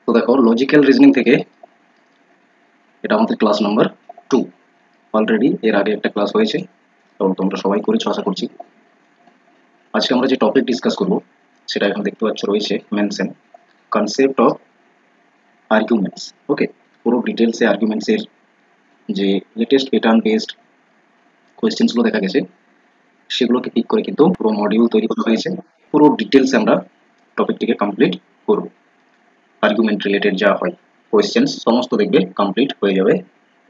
তো দেখো logical reasoning থেকে এটা আমাদের ক্লাস নাম্বার 2। অলরেডি এর আগে একটা ক্লাস হয়েছে এবং তোমরা সবাই করেছো আশা করছি। আজকে আমরা যে টপিক ডিসকাস করব সেটা এখন দেখতে পাচ্ছ রয়েছে মেনশন কনসেপ্ট অফ আর্গুমেন্টস। ওকে, পুরো ডিটেলসে আর্গুমেন্টসের যে লেটেস্ট প্যাটার্ন বেসড কোয়েশ্চেন্সগুলো দেখা গেছে সেগুলোকে পিক করে কিন্তু পুরো মডিউল তৈরি করা হয়েছে। পুরো ডিটেলসে আমরা টপিকটিকে কমপ্লিট করব। আর্গুমেন্ট রিলেটেড যা হয় কোয়েশ্চেন্স সমস্ত দেখবে কমপ্লিট হয়ে যাবে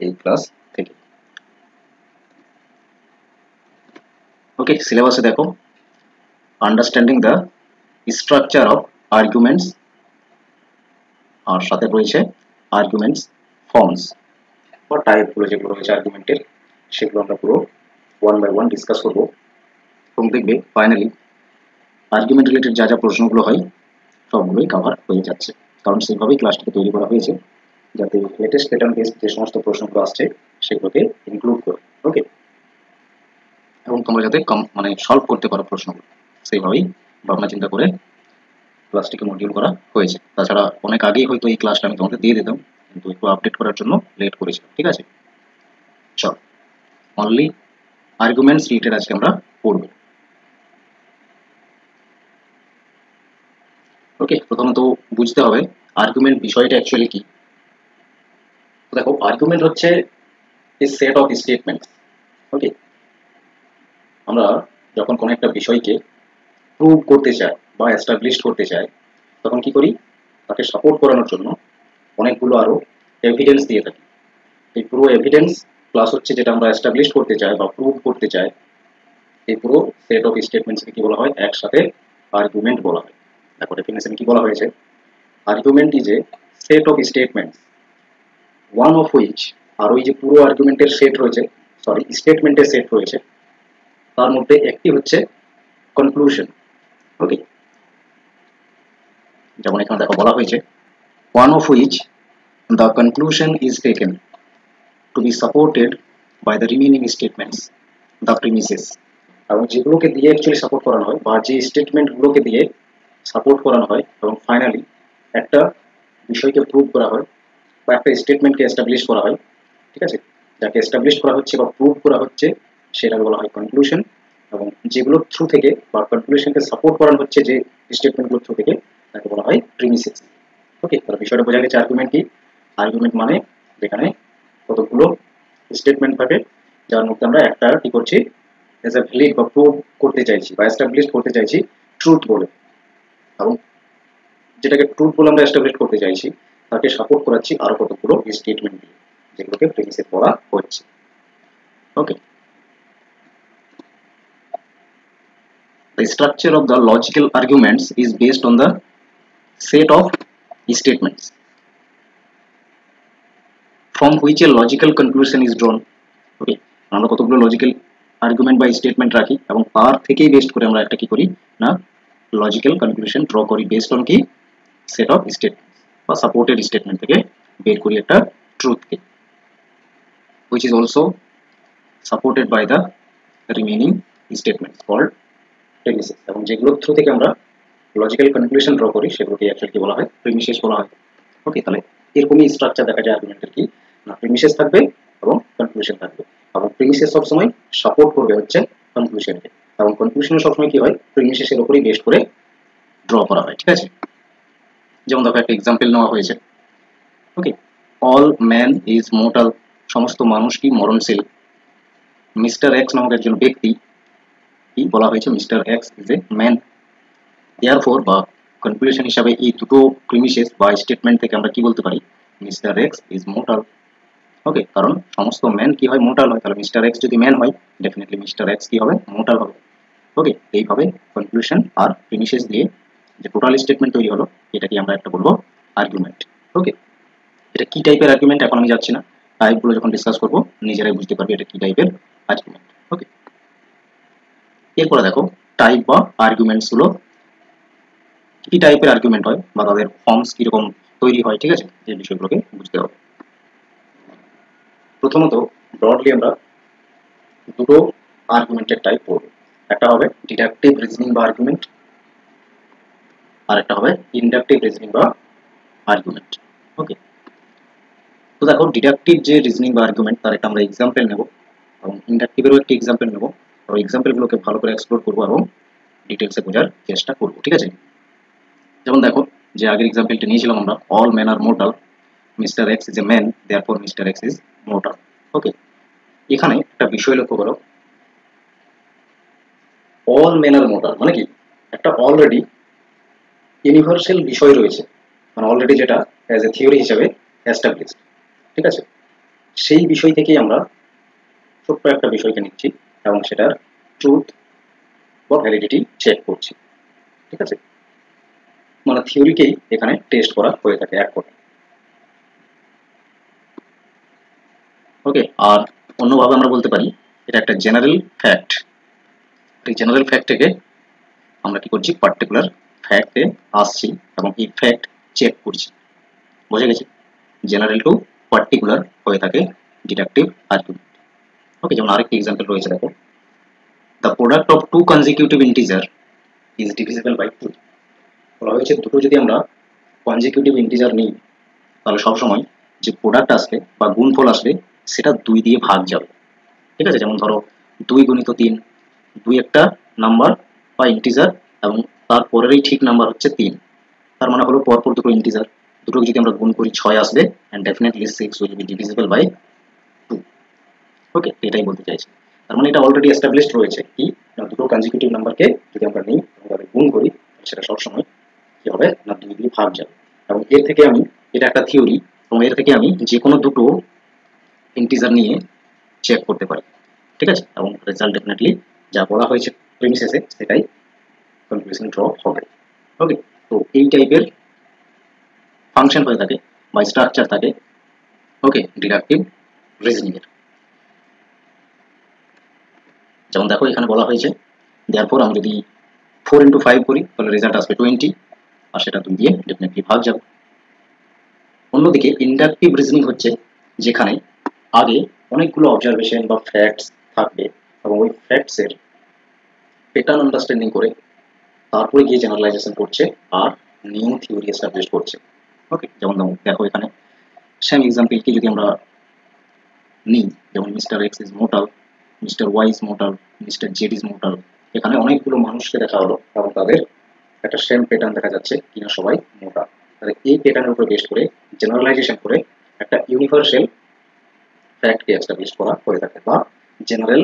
এই ক্লাস থেকে। ওকে, সিলেবাসে দেখো understanding the structure of arguments, আর সাথে রয়েছে আর্গুমেন্টস ফর্মস বা টাইপগুলো যেগুলো রয়েছে আর্গুমেন্টের, সেগুলো আমরা পুরো ওয়ান বাই ওয়ান ডিসকাস করব এবং দেখবে ফাইনালি আর্গুমেন্ট রিলেটেড যা যা প্রশ্নগুলো হয় সবগুলোই কভার হয়ে যাচ্ছে, কারণ সেইভাবেই ক্লাসটিকে তৈরি করা হয়েছে যাতে লেটেস্ট প্যাটার্ন বেসড যে সমস্ত প্রশ্নগুলো আসছে সেগুলোকে ইনক্লুড করে। ওকে, এবং তোমরা যাতে মানে সলভ করতে পারো প্রশ্নগুলো, সেইভাবেই ভাবনা চিন্তা করে ক্লাসটিকে মডিউল করা হয়েছে। তাছাড়া অনেক আগেই হয়তো এই ক্লাসটা আমি তোমাদের দিয়ে দিতাম, কিন্তু একটু আপডেট করার জন্য লেট করেছিলাম। ঠিক আছে, চল অনলি আর্গুমেন্টস রিলেটেড আজকে আমরা পড়ব। ওকে, প্রথমত বুঝতে হবে আর্গুমেন্ট বিষয়টা অ্যাকচুয়ালি কি। দেখো আর্গুমেন্ট হচ্ছে এ সেট অফ স্টেটমেন্টস। ওকে, আমরা যখন কোনো একটা বিষয়কে প্রুভ করতে চাই বা এস্টাবলিশ করতে চাই তখন কি করি, তাকে সাপোর্ট করানোর জন্য অনেকগুলো আরো এভিডেন্স দিয়ে থাকি। এই পুরো এভিডেন্স প্লাস হচ্ছে যেটা আমরা এস্টাবলিশ করতে চাই বা প্রুভ করতে চাই, এই পুরো সেট অফ স্টেটমেন্টসকে কি বলা হয়, একসাথে আর্গুমেন্ট বলা হয়। দেখো ডেফিনেশনে কি বলা হয়েছে, argument is a set of statements one of which, আর ওই যে পুরো আর্গুমেন্টের সেট রয়েছে, সরি স্টেটমেন্টের সেট রয়েছে, তার মধ্যে একটি হচ্ছে কনক্লুশন। ওকে, যেমন এখানে দেখো বলা হয়েছে one of which the conclusion is taken to be supported by the remaining statements, the premises। এবং যেগুলোকে দিয়ে অ্যাকচুয়ালি সাপোর্ট করানো হয় বা যে স্টেটমেন্টগুলোকে দিয়ে সাপোর্ট করানো হয় এবং ফাইনালি একটা বিষয়কে প্রুভ করা হয় বা একটা স্টেটমেন্টকে এস্টাবলিশ করা হয়, ঠিক আছে, যাকে এস্টাবলিশ করা হচ্ছে বা প্রুভ করা হচ্ছে সেটাকে বলা হয় কনক্লুশন। এবং যেগুলো থ্রু থেকে বা কনক্লুশনকে সাপোর্ট করানো হচ্ছে যে স্টেটমেন্টগুলো থ্রু থেকে, তাকে বলা হয় প্রিমিসেস। ওকে, তাহলে বিষয়টা বোঝা গেছে আর্গুমেন্ট কি। আর্গুমেন্ট মানে যেখানে কতগুলো স্টেটমেন্ট থাকে যার মধ্যে আমরা একটা কি করছি, এজ এ ভ্যালিড বা প্রুভ করতে চাইছি বা এস্টাবলিশ করতে চাইছি ট্রুথ বলে, এবং যেটাকে ট্রুথ বলে আমরা এস্টাবলিশ করতে চাইছি তাকে সাপোর্ট করাচ্ছি আরো কতগুলো স্টেটমেন্ট দিয়ে, যেগুলোকে প্রিমিসেস বলা হচ্ছে। ওকে, the structure of the logical arguments is based on the set of statements from which a logical conclusion is drawn। ওকে, আমরা কতগুলো লজিক্যাল আর্গুমেন্ট বা স্টেটমেন্ট রাখি এবং তার থেকেই বেস্ট করে আমরা একটা কি করি না, লজিক্যাল কনক্লুশন ড্র করি বেসড অন কি, সেট অফ স্টেটমেন্ট বা সাপোর্টেড স্টেটমেন্ট থেকে বের করি একটা ট্রুথকে, which is also supported by the remaining statements called premises। এবং যেগুলো থ্রু থেকে আমরা লজিক্যাল কনক্লুশন ড্র করি সেগুলোকে অ্যাকচুয়ালি বলা হয় প্রিমিসেস বলা হয়। ওকে, তাহলে এরকমই স্ট্রাকচার দেখা যায় আর্গুমেন্টের কি না, প্রিমিসেস থাকবে এবং কনক্লুশন থাকবে, এবং প্রিমিসেস সবসময় সাপোর্ট করবে হচ্ছে কনক্লুশনকে, এবং কনক্লুশন সবসময় কি হয়, প্রিমিসেসের উপরই বেস করে ড্র করা হয়। ঠিক আছে, যেমন দেখো একটা এক্সাম্পল নেওয়া হয়েছে। ওকে, অল ম্যান ইজ মোর্টাল, সমস্ত মানুষ কি মরণশীল। মিস্টার এক্স নামক একজন ব্যক্তি, কি বলা হয়েছে, mister X is a man. Therefore বা কনক্লুশন হিসাবে এই দুটো প্রিমিসেস বা স্টেটমেন্ট থেকে আমরা কি বলতে পারি, মিস্টার এক্স ইজ মোর্টাল। ওকে, কারণ সমস্ত ম্যান কি হয়, মোর্টাল হয়, তাহলে মিস্টার এক্স যদি ম্যান হয় ডেফিনেটলি মিস্টার এক্স কি হবে, মোর্টাল হবে। ওকে, এইভাবে কনক্লুশন আর প্রিমিসেস দিয়ে যে টোটাল স্টেটমেন্ট তৈরি হলো এটাকে আমরা একটা বলবো আর্গুমেন্ট। ওকে, এটা কি টাইপের আর্গুমেন্ট এখন আমি যাচ্ছি না, টাইপগুলো যখন ডিসকাস করবো নিজেরাই বুঝতে পারবে এটা কি টাইপের আর্গুমেন্ট। ওকে, এরপরে দেখো টাইপ বা আর্গুমেন্টস গুলো কি টাইপের আর্গুমেন্ট হয় বা তাদের ফর্মস কিরকম তৈরি হয়, ঠিক আছে, এই বিষয়গুলোকে বুঝতে হবে। প্রথমত ব্রডলি আমরা দুটো আর্গুমেন্টের টাইপ পড়ব, একটা হবে ডিডাকটিভ রিজনিং বা আর্গুমেন্ট, আর একটা হবে ইন্ডাকটিভ রিজনিং বা আর্গুমেন্ট। ওকে, তো দেখো ডিডাকটিভ যে রিজনিং বা আর্গুমেন্ট তার একটা আমরা এক্সাম্পল নেব এবং ইন্ডাকটিভেরও একটি এক্সাম্পল নেব, এবং এক্সাম্পলগুলোকে ভালো করে এক্সপ্লোর করবো এবং ডিটেলসে বোঝার চেষ্টা করবো, ঠিক আছে? যেমন দেখো, যে আগের এক্সাম্পলটা নিয়েছিলাম আমরা, all man are mortal, mister X is a man, therefore mister X is mortal. Okay, এখানে একটা বিষয় লক্ষ্য করো, অল ম্যান আর মোর্টাল মানে কি, একটা অলরেডি ইউনিভার্সাল বিষয় রয়েছে, মানে অলরেডি যেটা অ্যাজ এ থিওরি হিসেবে এস্টাবলিশড, ঠিক আছে? সেই বিষয় থেকেই আমরা ছোট্ট একটা বিষয়কে নিচ্ছি এবং সেটার ট্রুথ বা ভ্যালিডিটি চেক করছি, ঠিক আছে? মানে থিওরিকেই এখানে টেস্ট করা হয়ে থাকে এক কথা। ওকে, আর অন্যভাবে আমরা বলতে পারি এটা একটা জেনারেল ফ্যাক্ট। এই জেনারেল ফ্যাক্ট থেকে আমরা কি করছি, পার্টিকুলার ফ্যাক্টে আসছি এবং এই ফ্যাক্ট চেক করছি। বোঝা গেছে? জেনারেল টু পার্টিকুলার হয়ে থাকে ডিডাকটিভ আর্গুমেন্ট। ওকে, যেমন আরেকটি এক্সাম্পল রয়েছে দেখো, the product of two consecutive integer is divisible by two. বলা হয়েছে দুটো যদি আমরা কনজিকিউটিভ ইন্টিজার নিই তাহলে সবসময় যে প্রোডাক্ট আসবে বা গুণফল আসবে সেটা 2 দিয়ে ভাগ যাবে, ঠিক আছে? যেমন ধরো 2 গুণিত 3, 2 একটা নাম্বার বা ইন্টিজার এবং তারপরেরই ঠিক নাম্বার হচ্ছে 3, তার মানে হলো পরপর দুটো ইন্টিজার, দুটোকে যদি আমরা গুণ করি 6 আসবে, and definitely 6 will be divisible by 2। Okay, এটাই বলতে চাইছি। তার মানে এটা অলরেডি এস্টাবলিশড রয়েছে কি না, দুটো কনজিকিউটিভ নাম্বারকে যদি আমরা নিই এবং তাদের গুণ করি সেটা সবসময় কি হবে না, 2 দিয়ে ভাগ যাবে। এবং এর থেকে আমি, এটা একটা থিওরি, এবং এর থেকে আমি যে কোনো দুটো ইন্টিজার নিয়ে চেক করতে পারি, ঠিক আছে? এবং রেজাল্ট ডেফিনেটলি যা বলা হয়েছে প্রিমিসেসে সেটাই কনক্লুশন ড্র হবে। ওকে, তো এই টাইপের ফাংশন হয়ে থাকে বা স্ট্রাকচার থাকে, ওকে, ডিডাকটিভ রিজনিং এর। যেমন দেখো এখানে বলা হয়েছে দেয়ারফর আমি যদি 4 ইন্টু 5 করি তাহলে রেজাল্ট আসবে 20, আর সেটা 2 দিয়ে ডেফিনেটলি ভাগ যাবে। অন্যদিকে ইন্ডাকটিভ রিজনিং হচ্ছে যেখানে আগে অনেকগুলো অবজারভেশন বা ফ্যাক্টস থাকবে এবং ওই ফ্যাক্টসের প্যাটার্ন আন্ডারস্ট্যান্ডিং করে তারপরে গিয়ে জেনারেলাইজেশন করছে আর নিউ থিওরি এস্টাবলিশ করছে। ওকে, যেমন দেখো এখানে সেম এক্সাম্পলকে যদি আমরা নিই, যেমন mister X is mortal, mister Y is mortal, mister Z is mortal, এখানে অনেকগুলো মানুষকে দেখা হলো এবং তাদের একটা সেম প্যাটার্ন দেখা যাচ্ছে কিনা সবাই মোর্টাল। তাহলে এই প্যাটার্নের উপরে বেস করে জেনারেলাইজেশন করে একটা ইউনিভার্সাল ফ্যাক্টকে এস্টাবলিশ করা হয়ে থাকে বা জেনারেল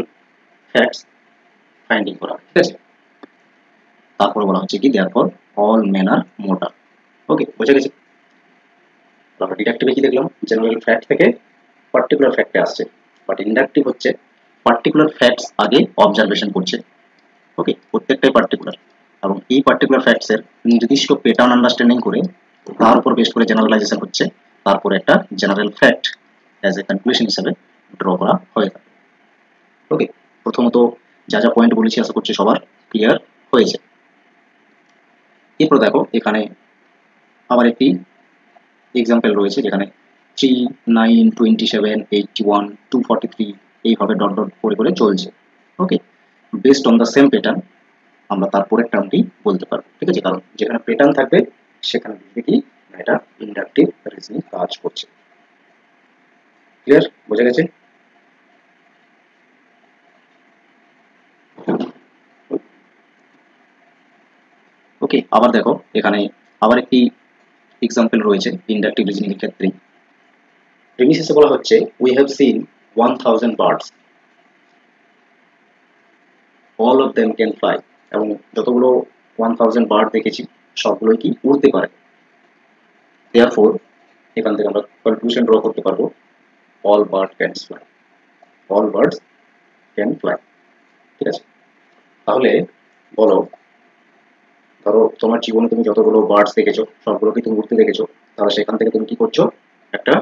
ফ্যাক্টস ফাইন্ডিং করা, ঠিক আছে? তারপরে বলা হচ্ছে কি therefore all men are mortal. ওকে, বোঝা গেছে? আমরা ডিডাকটিভে কি দেখলাম, জেনারেল ফ্যাক্ট থেকে পার্টিকুলার ফ্যাক্টে আসছে, বাট ইন্ডাকটিভ হচ্ছে পার্টিকুলার ফ্যাক্টস আগে অবজারভেশন করছে। ওকে, প্রত্যেকটাই পার্টিকুলার এবং এই পার্টিকুলার ফ্যাক্টসের নির্দিষ্ট প্যাটার্ন আন্ডারস্ট্যান্ডিং করে তার উপর বেস করে জেনারেলাইজেশন হচ্ছে, তারপরে একটা general fact as a conclusion হিসেবে ড্র করা হয়ে থাকে। ওকে, প্রথমত যা যা পয়েন্ট বলেছি আশা করছি সবার ক্লিয়ার হয়েছে। এরপর দেখো এখানে আবার একটি এক্সাম্পল রয়েছে যেখানে 3, 9, 27, 81, 243 এইভাবে ডট ডট করে করে চলছে। Okay, based on the same pattern আমরা তারপরের টার্মটি বলতে পারবো, ঠিক আছে? কারণ যেখানে প্যাটার্ন থাকবে সেখানে বুঝবে কি না এটা ইন্ডাকটিভ রিজনিং কাজ করছে। ক্লিয়ার? বোঝা গেছে? ওকে, আবার দেখো এখানে আবার একটি এক্সাম্পল রয়েছে ইন্ডাকটিভ রিজনিং এর ক্ষেত্রে। প্রিমিসেসে বলা হচ্ছে we have seen 1000 birds, all of them can fly, এবং যতগুলো 1000 বার্ড দেখেছি সবগুলোই কি উড়তে পারে। দেয়ারফর এখান থেকে আমরা কনক্লুশন ড্র করতে পারবো all bird can fly, all birds can fly, ঠিক আছে? তাহলে বলো, ধরো তোমার জীবনে তুমি যতগুলো বার্ডস দেখেছো সবগুলোকে তুমি উড়তে দেখেছো, তাহলে সেখান থেকে তুমি কি করছো, একটা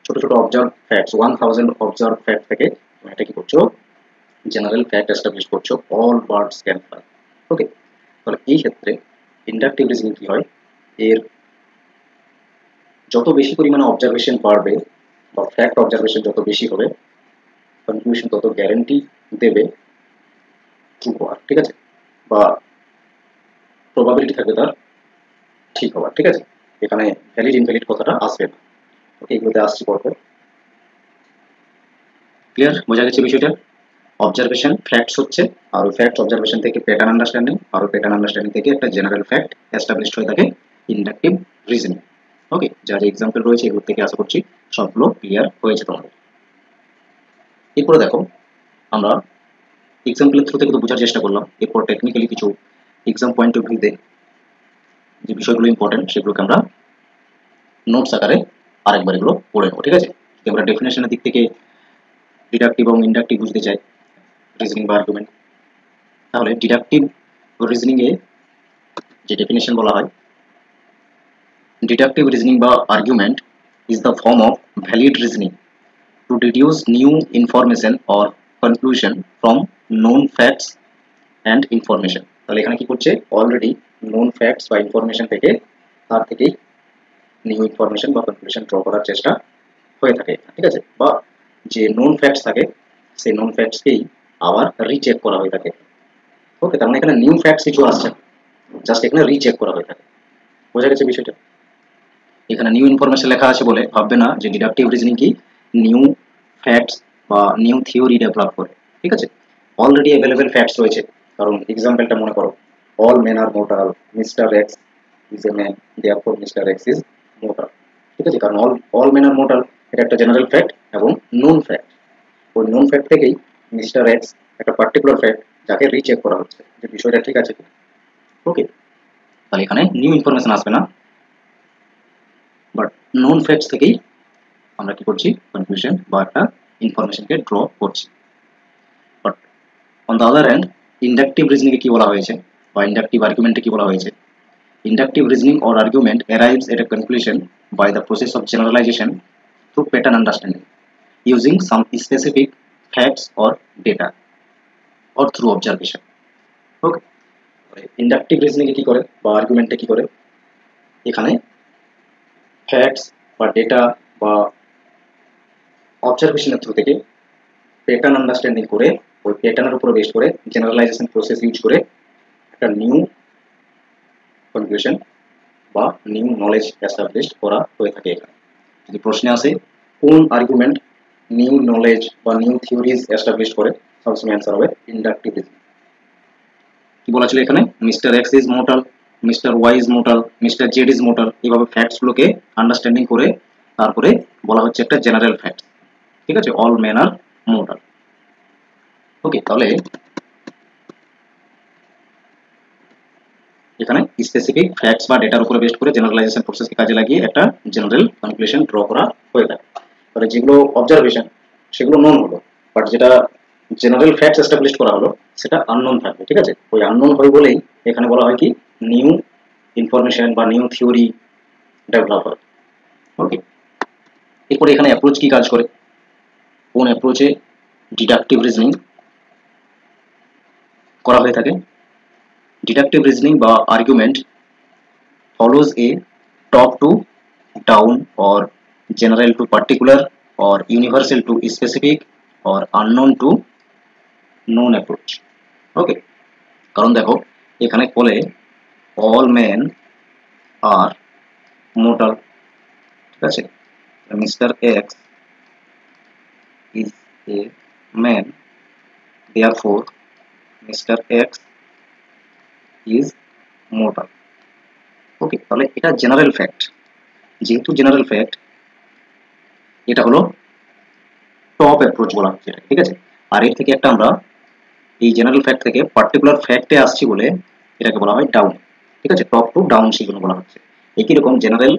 ছোট ছোট অবজার্ভ ফ্যাক্টস 1000 অবজার্ভ ফ্যাক্ট থেকে তুমি এটা কি করছো, জেনারেল ফ্যাক্ট এস্টাবলিশ করছো অল বার্ডস ক্যান ফ্লাই। ওকে, তাহলে এই ক্ষেত্রে ইন্ডাকটিভ রিজনিং কি হয়, এর যত বেশি পরিমাণে অবজারভেশন বাড়বে বা ফ্যাক্ট অবজারভেশন যত বেশি হবে কনক্লুশন তত গ্যারান্টি দেবে ট্রু হওয়ার, ঠিক আছে? বা প্রবাবিলিটি থাকবে তার ঠিক হওয়ার, ঠিক আছে? এখানে ভ্যালিড ইনভ্যালিড কথাটা আসবে না। ওকে, এগুলোতে আসছি পরপর। ক্লিয়ার, বোঝা গেছে বিষয়টা? অবজারভেশন ফ্যাক্টস হচ্ছে, আর ওই ফ্যাক্টস অবজারভেশন থেকে প্যাটার্ন আন্ডারস্ট্যান্ডিং, আর ওই প্যাটার্ন আন্ডারস্ট্যান্ডিং থেকে একটা জেনারেল ফ্যাক্ট এস্টাবলিশড হয়ে থাকে ইন্ডাকটিভ রিজনিং। ওকে, যা যা এক্সাম্পল রয়েছে এগুলো থেকে আশা করছি সবগুলো ক্লিয়ার হয়েছে তোমাদের। এরপরে দেখো, আমরা এক্সাম্পলের থ্রু থেকে তো বোঝার চেষ্টা করলাম, এরপর টেকনিক্যালি কিছু এক্সাম পয়েন্ট অফ ভিউতে যে বিষয়গুলো ইম্পর্টেন্ট সেগুলোকে আমরা নোটস আকারে আরেকবার এগুলো পড়ে নেবো, ঠিক আছে? যদি আমরা ডেফিনেশনের দিক থেকে ডিডাক্টিভ এবং ইন্ডাকটিভ বুঝতে চাই রিজনিং বা আর্গুমেন্ট, তাহলে ডিডাক্টিভ রিজনিং এ যে ডেফিনেশন বলা হয়, ডিডাক্টিভ রিজনিং বা argument is the form of valid reasoning to deduce new information or conclusion from known facts and information। তাহলে এখানে কি করছে, অলরেডি known facts বা ইনফরমেশন থেকে তার থেকেই নিউ ইনফরমেশন বা কনক্লুশন ড্র করার চেষ্টা হয়ে থাকে, ঠিক আছে? বা যে known facts থাকে সেই known factsকেই আবার রিচেক করা হয়ে থাকে। ওকে, তার মানে এখানে নিউ ফ্যাক্টস কিছু আসছে, জাস্ট এখানে রিচেক করা হয়ে থাকে। বোঝা গেছে বিষয়টা? এখানে নিউ ইনফরমেশন লেখা আছে বলে ভাববে না যে ডিডাকটিভ রিজনিং কি নিউ ফ্যাক্টস বা নিউ থিওরি ডেভেলপ করে, ঠিক আছে? অলরেডি অ্যাভেলেবেল ফ্যাক্টস রয়েছে। কারণ এক্সাম্পলটা মনে করো, all men are mortal, mister X is a man, therefore mister X is mortal, ঠিক আছে? কারণ অল মেন আর মোর্টাল এটা একটা জেনারেল ফ্যাক্ট এবং নোন ফ্যাক্ট। ওই নোন ফ্যাক্ট থেকেই মিস্টার এক্স একটা পার্টিকুলার ফ্যাক্ট যাকে রিচেক করা হচ্ছে যে বিষয়টা ঠিক আছে। ওকে, তাহলে এখানে নিউ ইনফরমেশন আসবে না, বাট নোন ফ্যাক্টস থেকেই আমরা কি করছি, কনক্লুশন বা একটা ইনফরমেশনকে ড্র করছি। But on the other hand inductive রিজনিংয়ে কি বলা হয়েছে বা ইন্ডাকটিভ আর্গুমেন্টে কি বলা হয়েছে, inductive reasoning or argument arrives at a conclusion by the process of generalization through pattern understanding using some specific facts or data or through observation। Okay, inductive রিজনিংয়ে কি করে বা আর্গুমেন্টে কি করে, এখানে ফ্যাক্টস বা ডেটা বা অবজারভেশনের থ্রু থেকে প্যাটার্ন আন্ডারস্ট্যান্ডিং করে ওই প্যাটার্নের উপর বেস করে জেনারেলাইজেশন প্রসেস ইউজ করে একটা নিউ কনক্লুশন বা নিউ নলেজ এস্টাবলিশ করা হয়ে থাকে। এখানে যদি প্রশ্নে আসে কোন আর্গুমেন্ট নিউ নলেজ বা নিউ থিওরিজ এস্টাবলিশ করে, সবসময় অ্যান্সার হবে ইন্ডাকটিভ রিজনিং। কি বলা ছিল এখানে, mister X is mortal, mister Y is mortal, mister Z is mortal, এইভাবে ফ্যাক্টসগুলোকে আন্ডারস্ট্যান্ডিং করে তারপরে বলা হচ্ছে একটা জেনারেল ফ্যাক্ট, ঠিক আছে? All men are mortal. ওকে, তাহলে এখানে স্পেসিফিক ফ্যাক্টস বা ডেটার উপরে বেস্ট করে জেনারেলাইজেশন প্রসেসকে কাজে লাগিয়ে একটা জেনারেল কনক্লুশন ড্র করা হয়ে থাকে। তাহলে যেগুলো অবজারভেশন সেগুলো নন হলো, বাট যেটা জেনারেল ফ্যাক্টস এস্টাবলিশ করা হলো সেটা আননোন থাকবে, ঠিক আছে? ওই আননোন হয় বলেই এখানে বলা হয় কি নিউ ইনফরমেশন বা নিউ থিওরি ডেভেলপ হয়। ওকে, এরপরে এখানে অ্যাপ্রোচ কি কাজ করে, কোন অ্যাপ্রোচে ডিডাকটিভ রিজনিং করা হয়ে থাকে। ডিডাকটিভ রিজনিং বা argument follows a top to down or general to particular or universal to specific or unknown to known approach। ওকে, কারণ দেখো এখানে বলে all men are mortal, ঠিক আছে? Mister x is a man, therefore mister x is mortal। ওকে, তাহলে এটা general fact, যেহেতু general fact এটা হলো টপ অ্যাপ্রোচ বলা হচ্ছে, ঠিক আছে? আর এর থেকে একটা আমরা এই জেনারেল ফ্যাক্ট থেকে পার্টিকুলার ফ্যাক্টে আসছি বলে এটাকে বলা হয় ডাউন, ঠিক আছে? টপ টু ডাউন সেগুলো বলা হচ্ছে। একই রকম জেনারেল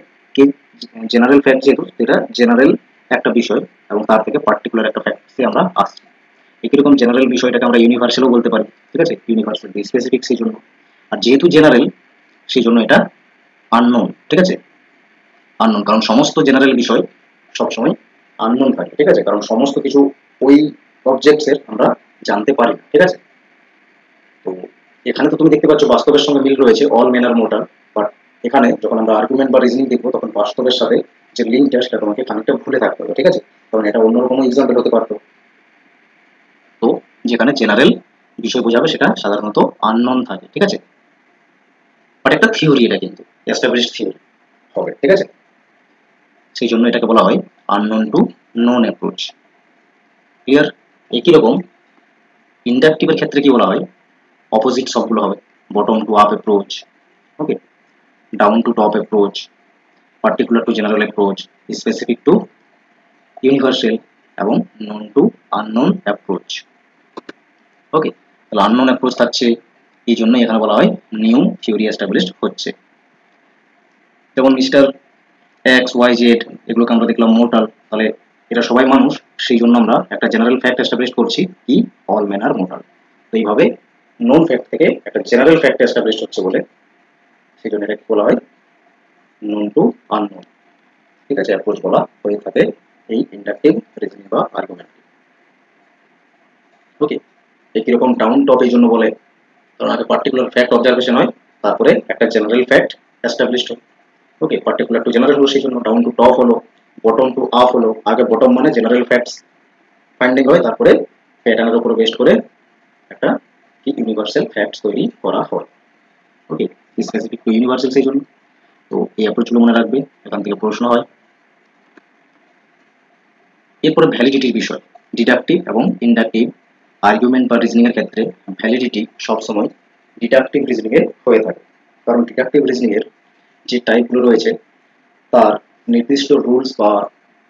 ফ্যাক্ট যেহেতু এটা জেনারেল একটা বিষয় এবং তার থেকে পার্টিকুলার একটা ফ্যাক্টে আমরা আসছি, একই রকম জেনারেল বিষয়টাকে আমরা ইউনিভার্সালও বলতে পারি, ঠিক আছে? ইউনিভার্সাল স্পেসিফিক সেই জন্য, আর যেহেতু জেনারেল সেই জন্য এটা আননোন, ঠিক আছে? আননোন, কারণ সমস্ত জেনারেল বিষয় সবসময় আননোন থাকে, ঠিক আছে? কারণ সমস্ত কিছু ওই অবজেক্টসের আমরা জানতে পারি, ঠিক আছে? তো এখানে তো তুমি দেখতে পাচ্ছ বাস্তবের সঙ্গে মিল রয়েছে, all men are mortal, but এখানে যখন আমরা আর্গুমেন্ট বা রিজনিং দেখবো তখন বাস্তবের সাথে যে লিঙ্কটা সেটা তোমাকে খানিকটা ভুলে থাকতে হবে, ঠিক আছে? কারণ এটা অন্যরকম এক্সাম্পল হতে পারতো। তো যেখানে জেনারেল বিষয় বোঝাবে সেটা সাধারণত আননোন থাকে, ঠিক আছে? বাট একটা থিওরি, এটা কিন্তু এস্টাবলিশড থিওরি, হবে, ঠিক আছে। সেই জন্য এটাকে বলা হয় unknown two known approach. Clear? একই রকম ইন্ডাকটিভের ক্ষেত্রে কি বলা হয়, অপোজিট সবগুলো হবে, bottom to up approach, okay, down to top approach, particular to general approach, specific to universal এবং known to unknown approach. Okay, তাহলে আননোন অ্যাপ্রোচ থাকছে, এই জন্য এখানে বলা হয় নিউ থিওরি এস্টাবলিশড হচ্ছে। যেমন মিস্টার এক্স ওয়াই জেড এগুলোকে আমরা দেখলাম মোর্টাল, তাহলে এরা সবাই মানুষ, সেই জন্য আমরা একটা জেনারেল ফ্যাক্ট এস্টাবলিশ করছি কি অল মেন আর মোর্টাল। তো এইভাবে নন ফ্যাক্ট থেকে একটা জেনারেল ফ্যাক্ট এস্টাবলিশ হচ্ছে বলে সেই জন্য এটাকে বলা হয় নন টু আননোন, ঠিক আছে, অ্যাপ্রোচ বলা হয়ে থাকে এই ইন্ডাকটিভ রিজনিং বা আর্গুমেন্ট। ওকে, একই রকম ডাউন টপ এই জন্য বলে কারণ আগে পার্টিকুলার ফ্যাক্ট অবজারভেশন হয়, তারপরে একটা জেনারেল ফ্যাক্ট এস্টাবলিশড হয়। ওকে, পার্টিকুলার টু জেনারেল হলো সেই জন্য ডাউন টু টপ হলো, বটম টু আপ হলো। আগে বটম মানে জেনারেল ফ্যাক্টস ফাইন্ডিং হয়, তারপরে প্যাটার্নের উপর বেস্ট করে একটা কি ইউনিভার্সাল ফ্যাক্টস তৈরি করা হয়। ওকে, স্পেসিফিক টু ইউনিভার্সাল সেই জন্য। তো এই অ্যাপ্রোচগুলো মনে রাখবে, এখান থেকে প্রশ্ন হয়। এরপরে ভ্যালিডিটির বিষয়, ডিডাকটিভ এবং ইন্ডাকটিভ আর্গুমেন্ট বা রিজনিং এর ক্ষেত্রে ভ্যালিডিটি সবসময় ডিডাকটিভ রিজনিং এ হয়ে থাকে, কারণ ডিডাকটিভ রিজনিং এর যে টাইপগুলো রয়েছে তার নির্দিষ্ট রুলস বা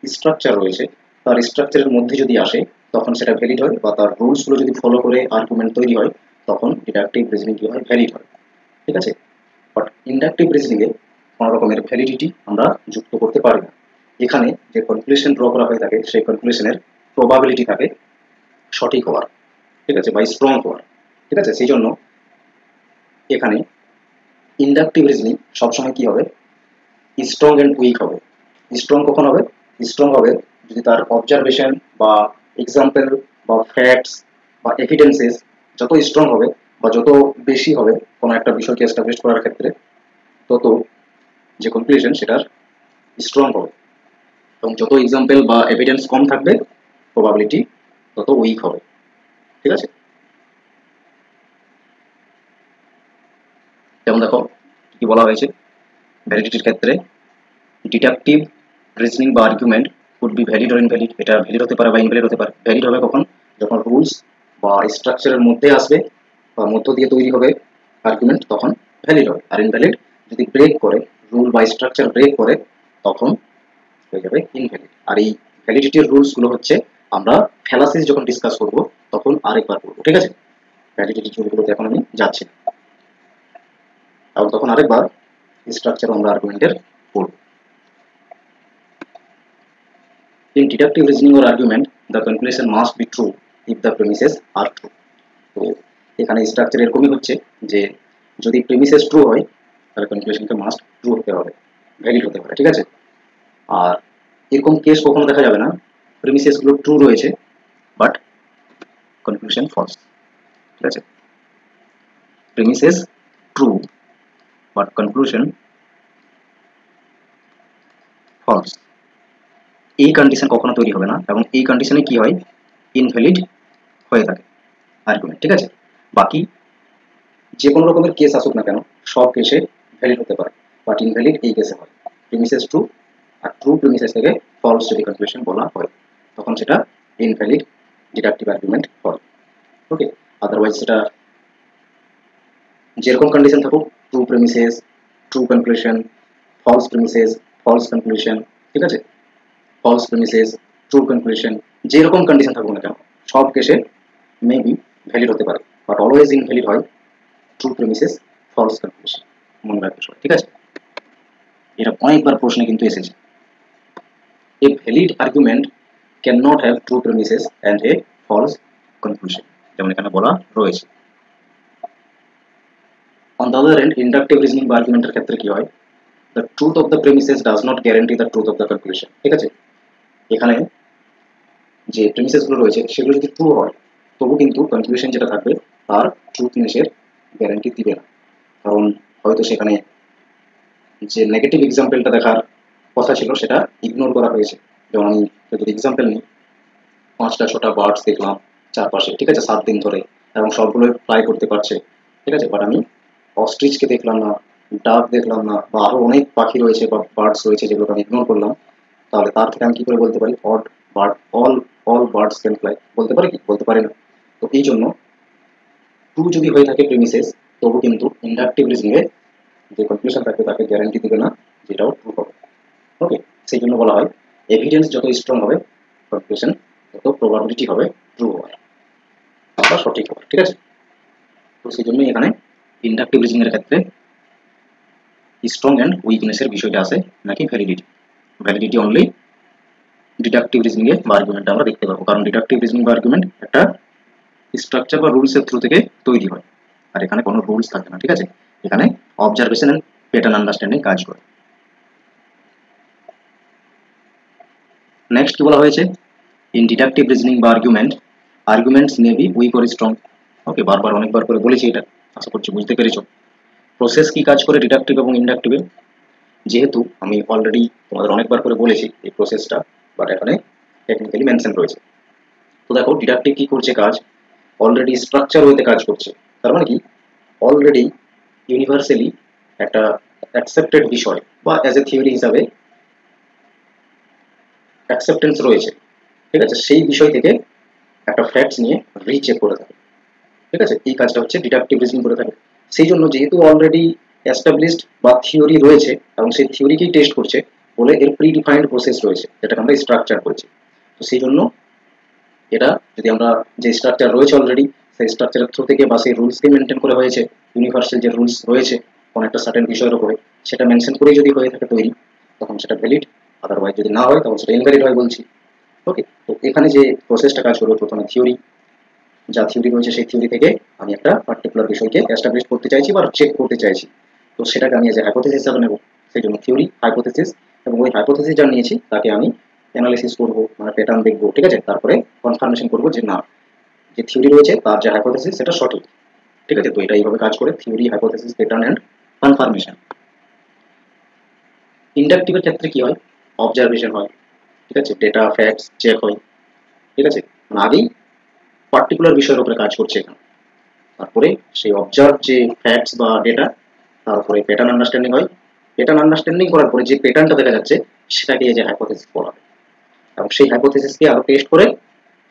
স্ট্রাকচার রয়েছে, তার স্ট্রাকচারের মধ্যে যদি আসে তখন সেটা ভ্যালিড হয়, বা তার রুলসগুলো যদি ফলো করে আর্গুমেন্ট তৈরি হয় তখন ডিডাকটিভ রিজনিং কি হয়, ভ্যালিড হয়, ঠিক আছে। বাট ইন্ডাকটিভ রিজনিং এ কোনো রকমের ভ্যালিডিটি আমরা যুক্ত করতে পারি না। এখানে যে কনক্লুশন ড্র করা হয়ে থাকে সেই কনক্লুশনের প্রবাবিলিটি থাকে সঠিক হওয়ার, ঠিক আছে, বা স্ট্রং হওয়ার, ঠিক আছে। সেই জন্য এখানে ইন্ডাকটিভ রিজনিং সবসময় কি হবে, স্ট্রং অ্যান্ড উইক হবে। স্ট্রং কখন হবে, স্ট্রং হবে যদি তার অবজারভেশন বা এক্সাম্পল বা ফ্যাক্টস বা এভিডেন্সেস যত স্ট্রং হবে বা যত বেশি হবে কোনো একটা বিষয়কে এস্টাবলিশ করার ক্ষেত্রে, তত যে কনক্লুশন সেটার স্ট্রং হবে, এবং যত এক্সাম্পল বা এভিডেন্স কম থাকবে প্রবাবিলিটি তত উইক হবে, ঠিক আছে। যেমন দেখো কি বলা হয়েছে ভ্যালিডিটির ক্ষেত্রে, ডিডাকটিভ রিজনিং বা argument could be valid or invalid, এটা ভ্যালিড হতে পারে বা ইনভ্যালিড হতে পারে। ভ্যালিড হবে কখন, যখন রুলস বা স্ট্রাকচারের মধ্যে আসবে বা মধ্য দিয়ে তৈরি হবে আর্গুমেন্ট, তখন ভ্যালিড হবে। আর ইনভ্যালিড যদি ব্রেক করে, রুল বা স্ট্রাকচার ব্রেক করে, তখন হয়ে যাবে ইনভ্যালিড। আর এই ভ্যালিডিটির রুলস গুলো হচ্ছে আমরা ফ্যালাসিস যখন ডিসকাস করব তখন আরেকবার করবো, ঠিক আছে। ভ্যালিডিটি রুলগুলোতে এখন আমি যাচ্ছি না, এবং তখন আরেকবার স্ট্রাকচার আমরা আর্গুমেন্টের করব। In deductive reasoning or argument, the conclusion must be true if the premises are true. তো এখানে স্ট্রাকচার এরকমই হচ্ছে যে যদি প্রেমিসেস ট্রু হয় তাহলে কনক্লুশনকে মাস্ট ট্রু হতে হবে, ভ্যালিড হতে হবে, ঠিক আছে। আর এরকম কেস কখনো দেখা যাবে না প্রেমিসেস গুলো ট্রু রয়েছে বাট কনক্লুশন ফলস, ঠিক আছে। Premises true but conclusion false, এই কন্ডিশন কখনো তৈরি হবে না, এবং এই কন্ডিশনে কি হয়, ইনভ্যালিড হয়ে থাকে আর্গুমেন্ট, ঠিক আছে। বাকি যে কোনো রকমের কেস আসুক না কেন সব কেসে ভ্যালিড হতে পারে, বাট ইনভ্যালিড এই কেসে হয় প্রিমিসেস ট্রু, আর ট্রু প্রিমিসেস থেকে ফলস যদি কনক্লুশন বলা হয় তখন সেটা ইনভ্যালিড ডিডাকটিভ আর্গুমেন্ট হয়। ওকে, আদারওয়াইজ সেটা যেরকম কন্ডিশন থাকুক, true premises, true conclusion, false premises, false conclusion, ঠিক আছে, ফলস প্রিমিসেস, ট্রু কনক্লুশন, যেরকম কন্ডিশন থাকুক না কেন সব কেসে মেবি ভ্যালিড হতে পারে, বাট অলওয়েজ ইনভ্যালিড হয় ট্রু প্রিমিসেস, ফলস কনক্লুশন, মনে রাখতে সবাই, ঠিক আছে। এটা অনেকবার প্রশ্নে কিন্তু এসেছে। A valid argument can not have true premises and a false conclusion, যেমন এখানে বলা রয়েছে। On the other hand inductive reasoning বা আর্গুমেন্টের ক্ষেত্রে কি হয়, the truth of the premises does not guarantee the truth of the conclusion, ঠিক আছে। এখানে যে প্রিমিসেস গুলো রয়েছে সেগুলো যদি ট্রু হয় তবু কিন্তু কনক্লুশন যেটা থাকবে তার ট্রুথনেসের গ্যারান্টি দিবে না, কারণ হয়তো সেখানে যে নেগেটিভ এক্সাম্পলটা দেখার কথা ছিল সেটা ইগনোর করা হয়েছে। যেমন আমি যদি এক্সাম্পল নিই, 5টা 6টা বার্ডস দেখলাম চারপাশে, ঠিক আছে, 7 দিন ধরে, এবং সবগুলো ফ্লাই করতে পারছে, ঠিক আছে, বাট আমি অস্ট্রিচকে দেখলাম না, ডাক দেখলাম না, বা আরো অনেক পাখি রয়েছে বা বার্ডস রয়েছে যেগুলোকে আমি ইগনোর করলাম, তাহলে তার থেকে আমি কি করে বলতে পারি odd bird all all birds can fly, বলতে পারি কি? বলতে পারি না। তো এই জন্য ট্রু যদি হয়ে থাকে প্রিমিসেস, তবু কিন্তু ইন্ডাকটিভ রিজনিং এ যে কনক্লুশন থাকবে তাকে গ্যারান্টি দিবে না যেটাও ট্রু হবে। ওকে, সেই জন্য বলা হয় এভিডেন্স যত স্ট্রং হবে কনক্লুশন তত প্রবাবিলিটি হবে ট্রু হওয়ার বা সঠিক হওয়ার, ঠিক আছে? তো সেই জন্যই এখানে ইন্ডাকটিভ রিজনিং এর ক্ষেত্রে স্ট্রং অ্যান্ড উইকনেসের বিষয়টা আছে, নাকি validity. Validity only deductive reasoning এ বা আর্গুমেন্টে আমরা দেখতে পাবো, কারণ ডিডাকটিভ রিজনিং বা আর্গুমেন্ট একটা স্ট্রাকচার বা রুলস এর থ্রু থেকে তৈরি হয়, আর এখানে কোনো রুলস থাকে না, ঠিক আছে? এখানে অবজারভেশন এন্ড প্যাটার্ন আন্ডারস্ট্যান্ডিং কাজ করে। নেক্সট কি বলা হয়েছে, ইন ডিডাকটিভ রিজনিং বা argument arguments may be weak or strong. Okay, বারবার অনেকবার করে বলেছি এটা, আশা করছি বুঝতে পেরেছো। প্রসেস কি কাজ করে ডিডাকটিভ এবং ইন্ডাকটিভে, যেহেতু আমি অলরেডি তোমাদের অনেকবার করে বলেছি এই প্রসেসটা, বাট এখানে টেকনিক্যালি মেনশন রয়েছে। তো দেখো ডিডাকটিভ কি করছে কাজ, অলরেডি স্ট্রাকচার হইতে কাজ করছে। তার মানে কি অলরেডি ইউনিভার্সালি একটা অ্যাকসেপ্টেড বিষয় বা অ্যাজ এ থিওরি হিসাবে অ্যাকসেপ্টেন্স রয়েছে, ঠিক আছে? সেই বিষয় থেকে একটা ফ্যাক্টস নিয়ে রিচেক করে থাকে, ঠিক আছে? এই কাজটা হচ্ছে ডিডাকটিভ রিজনিং করে থাকে। সেই জন্য যেহেতু অলরেডি এস্টাবলিশড বা থিওরি রয়েছে এবং সেই থিওরিকেই টেস্ট করছে বলে এর প্রি ডিফাইন্ড প্রসেস রয়েছে যেটাকে আমরা স্ট্রাকচার করছি। তো সেই জন্য এটা যদি আমরা যে স্ট্রাকচার রয়েছে অলরেডি সেই স্ট্রাকচারের থ্রু থেকে বা সেই রুলসকে মেনটেন করে হয়েছে, ইউনিভার্সাল যে রুলস রয়েছে কোন একটা সার্টেন বিষয়ের উপরে সেটা মেনশন করেই যদি হয়ে থাকে তৈরি, তখন সেটা ভ্যালিড। আদারওয়াইজ যদি না হয় তখন সেটা ইনভ্যালিড হয় বলছি। ওকে, তো এখানে যে প্রসেসটা কাজ করবে, প্রথমে থিওরি, যা থিওরি রয়েছে সেই থিওরি থেকে আমি একটা পার্টিকুলার বিষয়কে এস্টাবলিশ করতে চাইছি বা চেক করতে চাইছি। তো সেটাকে আমি যে হাইপোথেসিস হিসাবে নেব, সেই জন্য থিওরি হাইপোথেসিস, এবং ওই হাইপোথেসিস যা নিয়েছি তাকে আমি অ্যানালাইসিস করবো, মানে প্যাটার্ন দেখবো, ঠিক আছে? তারপরে কনফার্মেশন করবো যে না, যে থিওরি রয়েছে তার যে হাইপোথেসিস সেটা সঠিক, ঠিক আছে? তো এটা এইভাবে কাজ করে theory, hypothesis, pattern and confirmation. ইন্ডাকটিভের ক্ষেত্রে কি হয়, অবজারভেশন হয়, ঠিক আছে? ডেটা ফ্যাক্টস চেক হয়, ঠিক আছে? মানে আগেই পার্টিকুলার বিষয়ের উপরে কাজ করছে এখানে, তারপরে সেই অবজার্ভ যে ফ্যাক্টস বা ডেটা, তারপরে প্যাটার্ন আন্ডারস্ট্যান্ডিং হয়। প্যাটার্ন আন্ডারস্ট্যান্ডিং করার পরে যে প্যাটার্নটা দেখা যাচ্ছে সেটাকে এই যে হাইপোথেসিস বলা হয়, এবং সেই হাইপোথেসিসকে আরো টেস্ট করে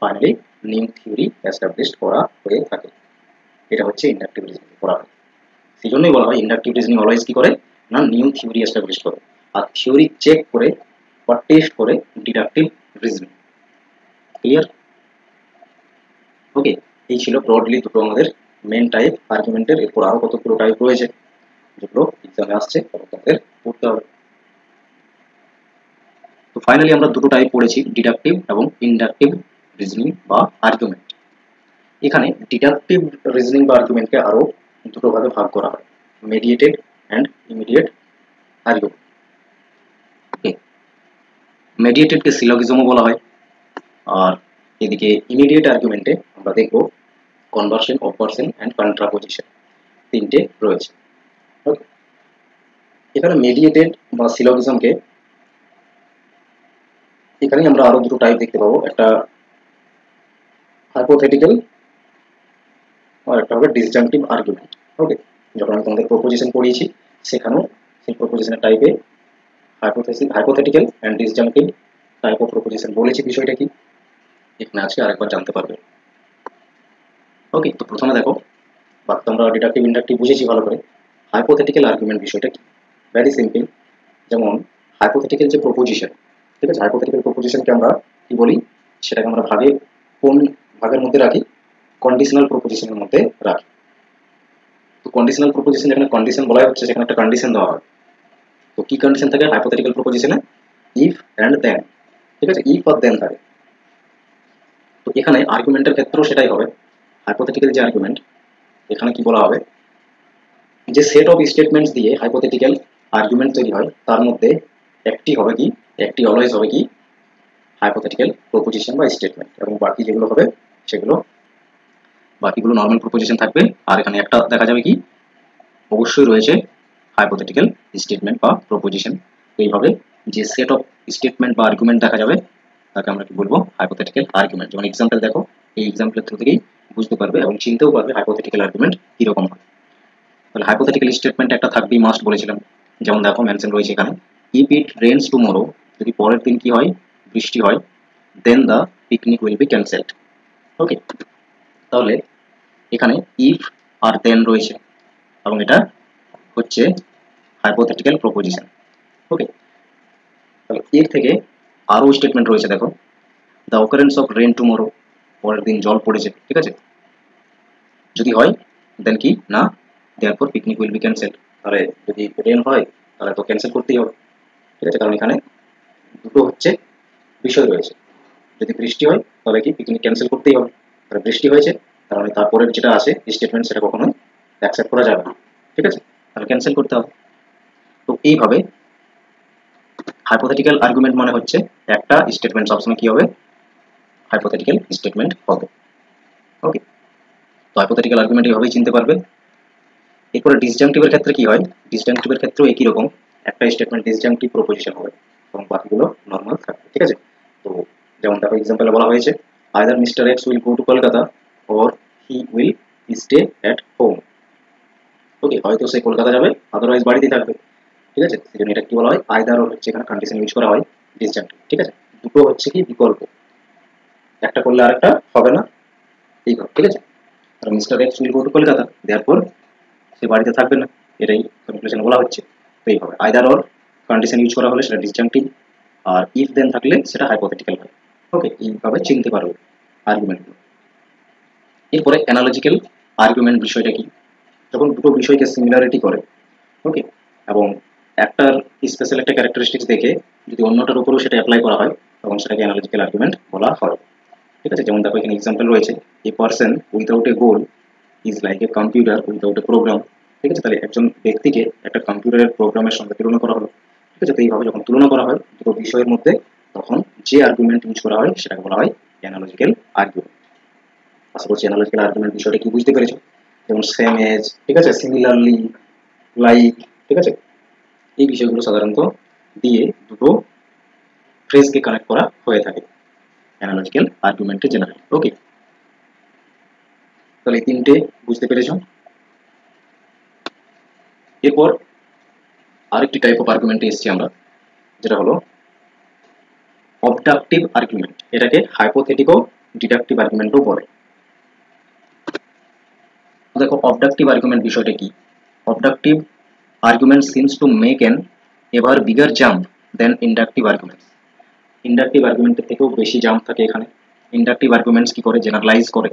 ফাইনালি নিউ থিওরি এস্টাবলিশ করা হয়ে থাকে। এটা হচ্ছে ইন্ডাকটিভ রিজনিং করা হয়। সেই জন্যই বলা হয় ইন্ডাকটিভ রিজনিং অলওয়েজ কি করে না, নিউ থিওরি এস্টাবলিশ করে, আর থিওরি চেক করে বা টেস্ট করে ডিডাকটিভ রিজনিং। ক্লিয়ার? ওকে, এই ছিল ব্রডলি দুটো আমাদের মেন টাইপ আর্গুমেন্টের। এরপর আরো কতগুলো টাইপ রয়েছে যেগুলো এক্সামে আসছে তখন তাদের পড়তে হবে। তো ফাইনালি আমরা দুটো টাইপ পড়েছি, ডিডাকটিভ এবং ইন্ডাকটিভ রিজনিং বা আর্গুমেন্ট। এখানে ডিডাকটিভ রিজনিং বা আর্গুমেন্টকে আরো দুটো ভাগে ভাগ করা হয়, মেডিয়েটেড অ্যান্ড ইমিডিয়েট আর্গুমেন্ট। ওকে, মেডিয়েটেডকে সিলজিজমও বলা হয়, আর এদিকে ইমিডিয়েট আর্গুমেন্টে আমরা দেখব কনভার্সন, অপারশন অ্যান্ড কন্ট্রাপোজিশন, তিনটে রয়েছে। ওকে, এখানে মেডিয়েটেড বা সিলজিজমকে এখানেই আমরা আরো দুটো টাইপ দেখতে পাবো, একটা হাইপোথেটিক্যাল আর একটা হবে ডিসজাংটিভ আর্গুমেন্ট। ওকে, যখন আমি তোমাদের প্রপোজিশন পড়িয়েছি সেখানেও সেই প্রপোজিশনের টাইপে hypothetical and disjunctive type of proposition বলেছি, বিষয়টা কি এখানে আছে আরেকবার জানতে পারবে। ওকে, তো প্রথমে দেখো, বাকি তো আমরা ডিডাকটিভ ইন্ডাকটিভ বুঝেছি ভালো করে। হাইপোথেটিক্যাল আর্গুমেন্ট বিষয়টা কি, ভেরি সিম্পল। যেমন হাইপোথেটিক্যাল যে প্রপোজিশন, ঠিক আছে? হাইপোথেটিক্যাল প্রপোজিশনকে আমরা কি বলি, সেটাকে আমরা কোন ভাগের মধ্যে রাখি, কন্ডিশনাল প্রপোজিশনের মধ্যে রাখি। তো কন্ডিশনাল প্রপোজিশন যেখানে কন্ডিশন বলা হচ্ছে সেখানে একটা কন্ডিশন দেওয়া হয়। তো কি কন্ডিশন থাকে হাইপোথেটিক্যাল প্রপোজিশনে, ইফ অ্যান্ড দেন, ঠিক আছে? ইফ আর দেন থাকে। তো এখানে আর্গুমেন্টের ক্ষেত্রেও সেটাই হবে। হাইপোথেটিক্যাল যে আর্গুমেন্ট, এখানে কি বলা হবে, যে সেট অফ স্টেটমেন্টস দিয়ে হাইপোথেটিক্যাল আর্গুমেন্ট তৈরি হয় তার মধ্যে একটি হবে কি, একটি অলওয়েজ হবে কি হাইপোথেটিক্যাল প্রপোজিশন বা স্টেটমেন্ট, এবং বাকি যেগুলো হবে সেগুলো বাকিগুলো নর্মাল প্রপোজিশন থাকবে। আর এখানে একটা দেখা যাবে কি অবশ্যই রয়েছে হাইপোথেটিক্যাল স্টেটমেন্ট বা প্রপোজিশন। এইভাবে যে সেট অফ স্টেটমেন্ট বা আর্গুমেন্ট দেখা যাবে তাকে আমরা কি বলবো, হাইপোথেটিক্যাল আর্গুমেন্ট। যেমন এক্সাম্পল দেখো, এই এক্সাম্পলের থ্রু থেকেই বুঝতে পারবে এবং চিনতেও পারবে হাইপোথেটিক্যাল আর্গুমেন্ট কিরকম হয়। তাহলে হাইপোথেটিক্যাল স্টেটমেন্ট একটা থাকবেই, মাস্ট বলেছিলাম। যেমন দেখো মেনশন রয়েছে এখানে, ইফ ইট রেইনস টুমরো, যদি পরের দিন কি হয়, বৃষ্টি হয়, then the picnic will be cancelled. Okay, তাহলে এখানে ইফ আর দেন রয়েছে এবং এটা হচ্ছে হাইপোথেটিক্যাল প্রপোজিশন। ওকে, তাহলে এর থেকে আরও স্টেটমেন্ট রয়েছে, দেখো the occurrence of rain tomorrow, পরের দিন জল পড়েছে, ঠিক আছে, যদি হয় দেন কি না, therefore picnic will be cancelled, তাহলে যদি রেন হয় তাহলে তো ক্যান্সেল করতেই হবে, ঠিক আছে, কারণ এখানে দুটো হচ্ছে বিষয় রয়েছে। যদি বৃষ্টি হয় তাহলে কি পিকনিক ক্যান্সেল করতেই হবে, তাহলে বৃষ্টি হয়েছে, তাহলে তারপরের যেটা আছে স্টেটমেন্ট সেটা কখনোই অ্যাকসেপ্ট করা যাবে না, ঠিক আছে, তাহলে ক্যান্সেল করতে হবে। তো এইভাবে হাইপোথেটিক্যাল আর্গুমেন্ট মানে হচ্ছে একটা স্টেটমেন্ট সবসময় কি হবে, হাইপোথেটিক্যাল স্টেটমেন্ট হবে। ওকে, তো হাইপোথেটিক্যাল আর্গুমেন্ট এইভাবেই চিনতে পারবে। এরপরে ডিসজাংটিভের ক্ষেত্রে কি হয়, ডিসজাংটিভের ক্ষেত্রেও একই রকম, একটা স্টেটমেন্ট ডিসজাংটিভ প্রপোজিশন হবে এবং বাকিগুলো নর্মাল থাকবে, ঠিক আছে। তো যেমন দেখো এক্সাম্পলে বলা হয়েছে, either mister X will go to Kolkata or he will stay at home. Okay, হয়তো সে কলকাতা যাবে, আদারওয়াইজ বাড়িতেই থাকবে, ঠিক আছে, সেজন্য এটা কি বলা হয়, আইদার অর হচ্ছে এখানে কন্ডিশন ইউজ করা হয় ডিসজাংটিভ, ঠিক আছে, দুটো হচ্ছে কি বিকল্প, একটা করলে আরেকটা হবে না, এইভাবে, ঠিক আছে। আর mister X will go to Kolkata, therefore সে বাড়িতে থাকবে না, এটাই কনক্লুশনে বলা হচ্ছে। তো এইভাবে আইদার অর কন্ডিশন ইউজ করা হলে সেটা ডিসজাংটিভ, আর ইফ দেন থাকলে সেটা হাইপোথেটিক্যাল হয়। ওকে, এইভাবে চিনতে পারবে আর্গুমেন্টগুলো। এরপরে অ্যানালজিক্যাল আর্গুমেন্ট বিষয়টা কি, যখন দুটো বিষয়কে সিমিলারিটি করে, ওকে, এবং একটার স্পেশাল একটা ক্যারেক্টারিস্টিক্স দেখে যদি অন্যটার উপরেও সেটা অ্যাপ্লাই করা হয় তখন সেটাকে অ্যানালজিক্যাল আর্গুমেন্ট বলা হয়, ঠিক আছে। যেমন দেখো এখানে এক্সাম্পল রয়েছে, a person without a goal is like a computer without a program, ঠিক আছে, তাহলে একজন ব্যক্তিকে একটা কম্পিউটারের প্রোগ্রামের সঙ্গে তুলনা করা হলো, ঠিক আছে। তো এইভাবে যখন তুলনা করা হয় দুটো বিষয়ের মধ্যে তখন যে আর্গুমেন্ট ইউজ করা হয় সেটাকে বলা হয় অ্যানালজিক্যাল আর্গুমেন্ট। আশা করছি অ্যানালজিক্যাল আর্গুমেন্ট বিষয়টা কি বুঝতে পেরেছো, যেমন সেম এজ, ঠিক আছে, সিমিলারলি, লাইক, ঠিক আছে, এই বিষয়গুলো সাধারণত দিয়ে দুটো ফ্রেজকে কানেক্ট করা হয়ে থাকে অ্যানালজিক্যাল আর্গুমেন্টে জেনারেল। ওকে, তাহলে এই তিনটে বুঝতে পেরেছো। এরপর আরেকটি টাইপ অফ আর্গুমেন্টে এসেছি আমরা, যেটা হলো অবডাকটিভ আর্গুমেন্ট, এটাকে হাইপোথেটিক্যাল ডিডাকটিভ আর্গুমেন্টও বলে। দেখো অবডাকটিভ আর্গুমেন্ট বিষয়টা কি, abductive argument seems to make an ever bigger jump than inductive arguments. Inductive আর্গুমেন্টের থেকেও বেশি জাম্প থাকে এখানে। ইন্ডাকটিভ আর্গুমেন্টস কি করে, জেনারেলাইজ করে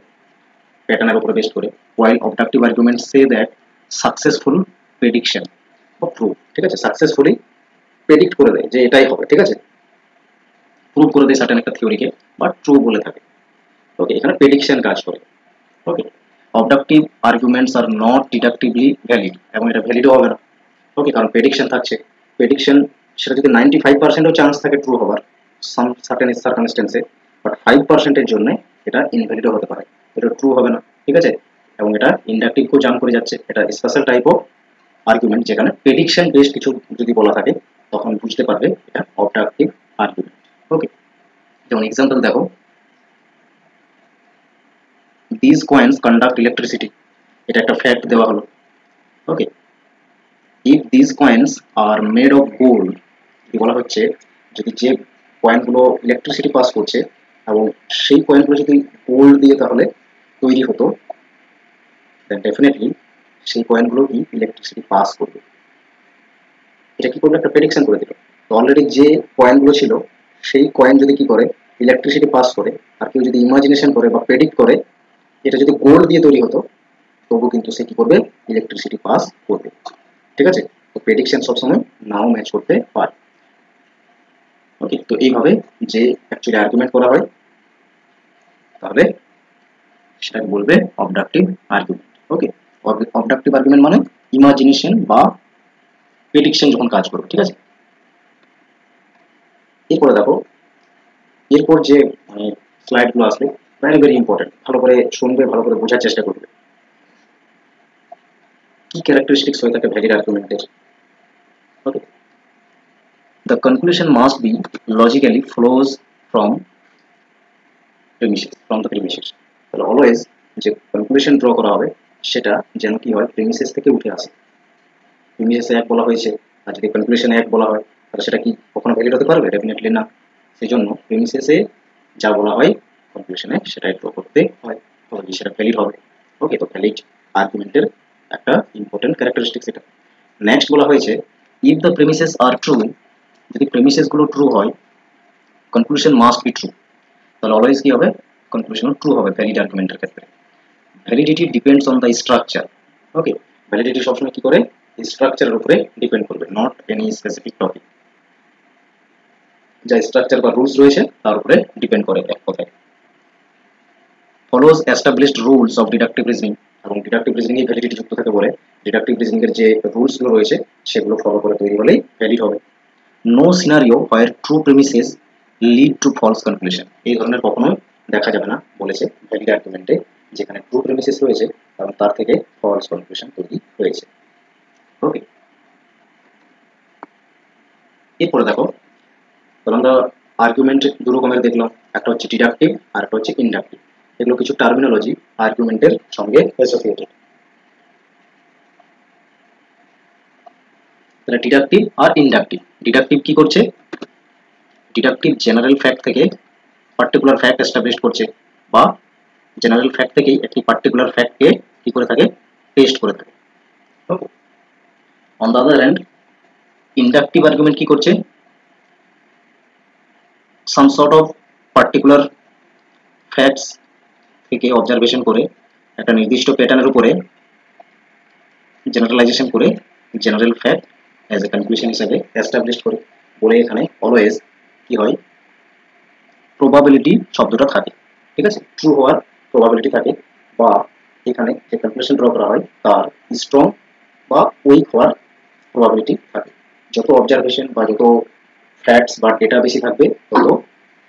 প্যাটার্নের উপরে বেস্ট করে, while abductive arguments say that successful prediction of proof, ঠিক আছে, সাকসেসফুলি প্রেডিক্ট করে দেয় যে এটাই হবে, ঠিক আছে, প্রুভ করে দেয় সার্টেন একটা থিওরিকে, বাট ট্রু বলে থাকে। ওকে, এখানে প্রেডিকশন কাজ করে। Okay, abductive arguments are not deductively valid, এবং এটা ভ্যালিডও হবে না। ওকে, কারণ প্রেডিকশন থাকছে, প্রেডিকশন সেটা যদি 95%ও চান্স থাকে ট্রু হওয়ার সাম সার্টেন সার্কামস্টেন্সে, বাট 5%-এর জন্য এটা ইনভ্যালিডও হতে পারে, এটা ট্রু হবে না, ঠিক আছে, এবং এটা ইন্ডাকটিভকেও জাম্প করে যাচ্ছে। এটা স্পেশাল টাইপ অফ আর্গুমেন্ট যেখানে প্রেডিকশন বেসড কিছু যদি বলা থাকে তখন বুঝতে পারবে এটা অবডাকটিভ আর্গুমেন্ট। ওকে, যেমন এক্সাম্পল দেখো, দিস কয়েন্স কন্ডাক্ট ইলেকট্রিসিটি, এটা একটা ফ্যাক্ট দেওয়া হলো। Okay, if this coins are made of gold, যদি বলা হচ্ছে যদি যে কয়েনগুলো ইলেকট্রিসিটি পাস করছে এবং সেই কয়েনগুলো যদি গোল্ড দিয়ে তাহলে তৈরি হতো, দেন ডেফিনেটলি সেই কয়েনগুলো কি ইলেকট্রিসিটি পাস করবে। এটা কি করবে, একটা প্রেডিকশন করে দিল। তো অলরেডি যে কয়েনগুলো ছিল সেই কয়েন যদি কি করে ইলেকট্রিসিটি পাস করে, আর কেউ যদি ইমাজিনেশন করে বা প্রেডিক্ট করে এটা যদি গোল্ড দিয়ে তৈরি হতো তবু কিন্তু সে কি করবে, ইলেকট্রিসিটি পাস করবে, ঠিক আছে। তো প্রেডিকশন সবসময় নাও ম্যাচ করতে পারে। ওকে, তো এইভাবে যে অ্যাকচুয়ালি আর্গুমেন্ট করা হয় তাহলে সেটাকে বলবে অবডাকটিভ আর্গুমেন্ট। ওকে, অবডাকটিভ আর্গুমেন্ট মানে ইমাজিনেশন বা প্রেডিকশন যখন কাজ করবে, ঠিক আছে। এরপরে দেখো, এরপর যে স্লাইডগুলো আসবে ভেরি ভেরি ইম্পর্টেন্ট, ভালো করে শুনবে, ভালো করে বোঝার চেষ্টা করবে কি ক্যারেক্টারিস্টিক্স হয়ে থাকে ভ্যালিড আর্গুমেন্টের। ওকে, the conclusion must be logically flows from premises, from the premises, তাহলে অলওয়েজ যে কনক্লুশন ড্র করা হবে সেটা যেন কি হয় প্রেমিসেস থেকে উঠে আসে। প্রেমিসেসে এক বলা হয়েছে, আর যদি কনক্লুশনে এক বলা হয় তাহলে সেটা কি কখনো ভ্যালিড হতে পারবে? ডেফিনেটলি না। সেই জন্য প্রেমিসেসে যা বলা হয় কনক্লুশনে সেটাই ড্র করতে হয়, তবে সেটা ভ্যালিড হবে। ওকে, তো ভ্যালিড আর্গুমেন্টের একটা ইম্পর্টেন্ট ক্যারেক্টারিস্টিক্স এটা। নেক্সট বলা হয়েছে if the premises are true, যদি প্রেমিসেস গুলো ট্রু হয় কনক্লুশন মাস্ট বি ট্রু, তাহলে অলওয়েজ কি হবে কনক্লুশন ট্রু হবে ভ্যালিড আর্গুমেন্টের ক্ষেত্রে। Validity depends on the structure. Okay, validity সবসময় কি করে স্ট্রাকচারের উপরে ডিপেন্ড করবে, নট এনি স্পেসিফিক টপিক। যা স্ট্রাকচার বা রুলস রয়েছে তার উপরে ডিপেন্ড করে এক কথায়। Follows established rules of deductive reasoning, এবং ডিডাকটিভ রিজনিং এ ভ্যালিডিটি যুক্ত থাকে বলে ডিডাকটিভ রিজনিং এর যে রুলস গুলো রয়েছে সেগুলো ফলো করে তৈরি হলেই ভ্যালিড হবে। No scenario where true premises lead to false conclusion, এই ধরনের কখনোই দেখা যাবে না বলেছে ভ্যালিড আর্গুমেন্টে, যেখানে ট্রু প্রেমিসেস রয়েছে এবং তার থেকে ফলস কনক্লুশন তৈরি হয়েছে। ওকে, এরপরে দেখো, তাহলে আমরা আর্গুমেন্ট দু রকমের দেখলাম, একটা হচ্ছে ডিডাকটিভ আর একটা হচ্ছে ইনডাকটিভ। এগুলো কিছু টার্মিনোলজি আর্গুমেন্টের সঙ্গে অ্যাসোসিয়েটেড। তাহলে ডিডাকটিভ আর ইনডাকটিভ। ডিডাকটিভ কি করছে? ডিডাকটিভ জেনারেল ফ্যাক্ট থেকে পার্টিকুলার ফ্যাক্ট এস্টাবলিশ করছে, বা জেনারেল ফ্যাক্ট থেকেই একটি পার্টিকুলার ফ্যাক্টকে কি করে থাকে টেস্ট করে থাকে। Okay, on the other hand inductive argument কি করছে? Some sort of particular facts থেকে অবজারভেশন করে একটা নির্দিষ্ট প্যাটার্নের উপরে জেনারেলাইজেশন করে general fact as a conclusion হিসেবে এস্টাবলিশ করে, বলে এখানে অলওয়েজ কি হয় প্রবাবিলিটি শব্দটা থাকে, ঠিক আছে, ট্রু হওয়ার প্রবাবিলিটি থাকে, বা এখানে যে কনক্লুশন ড্র করা হয় তার স্ট্রং বা উইক হওয়ার প্রবাবিলিটি থাকে। যত অবজারভেশন বা যত ফ্যাক্টস বা ডেটা বেশি থাকবে তত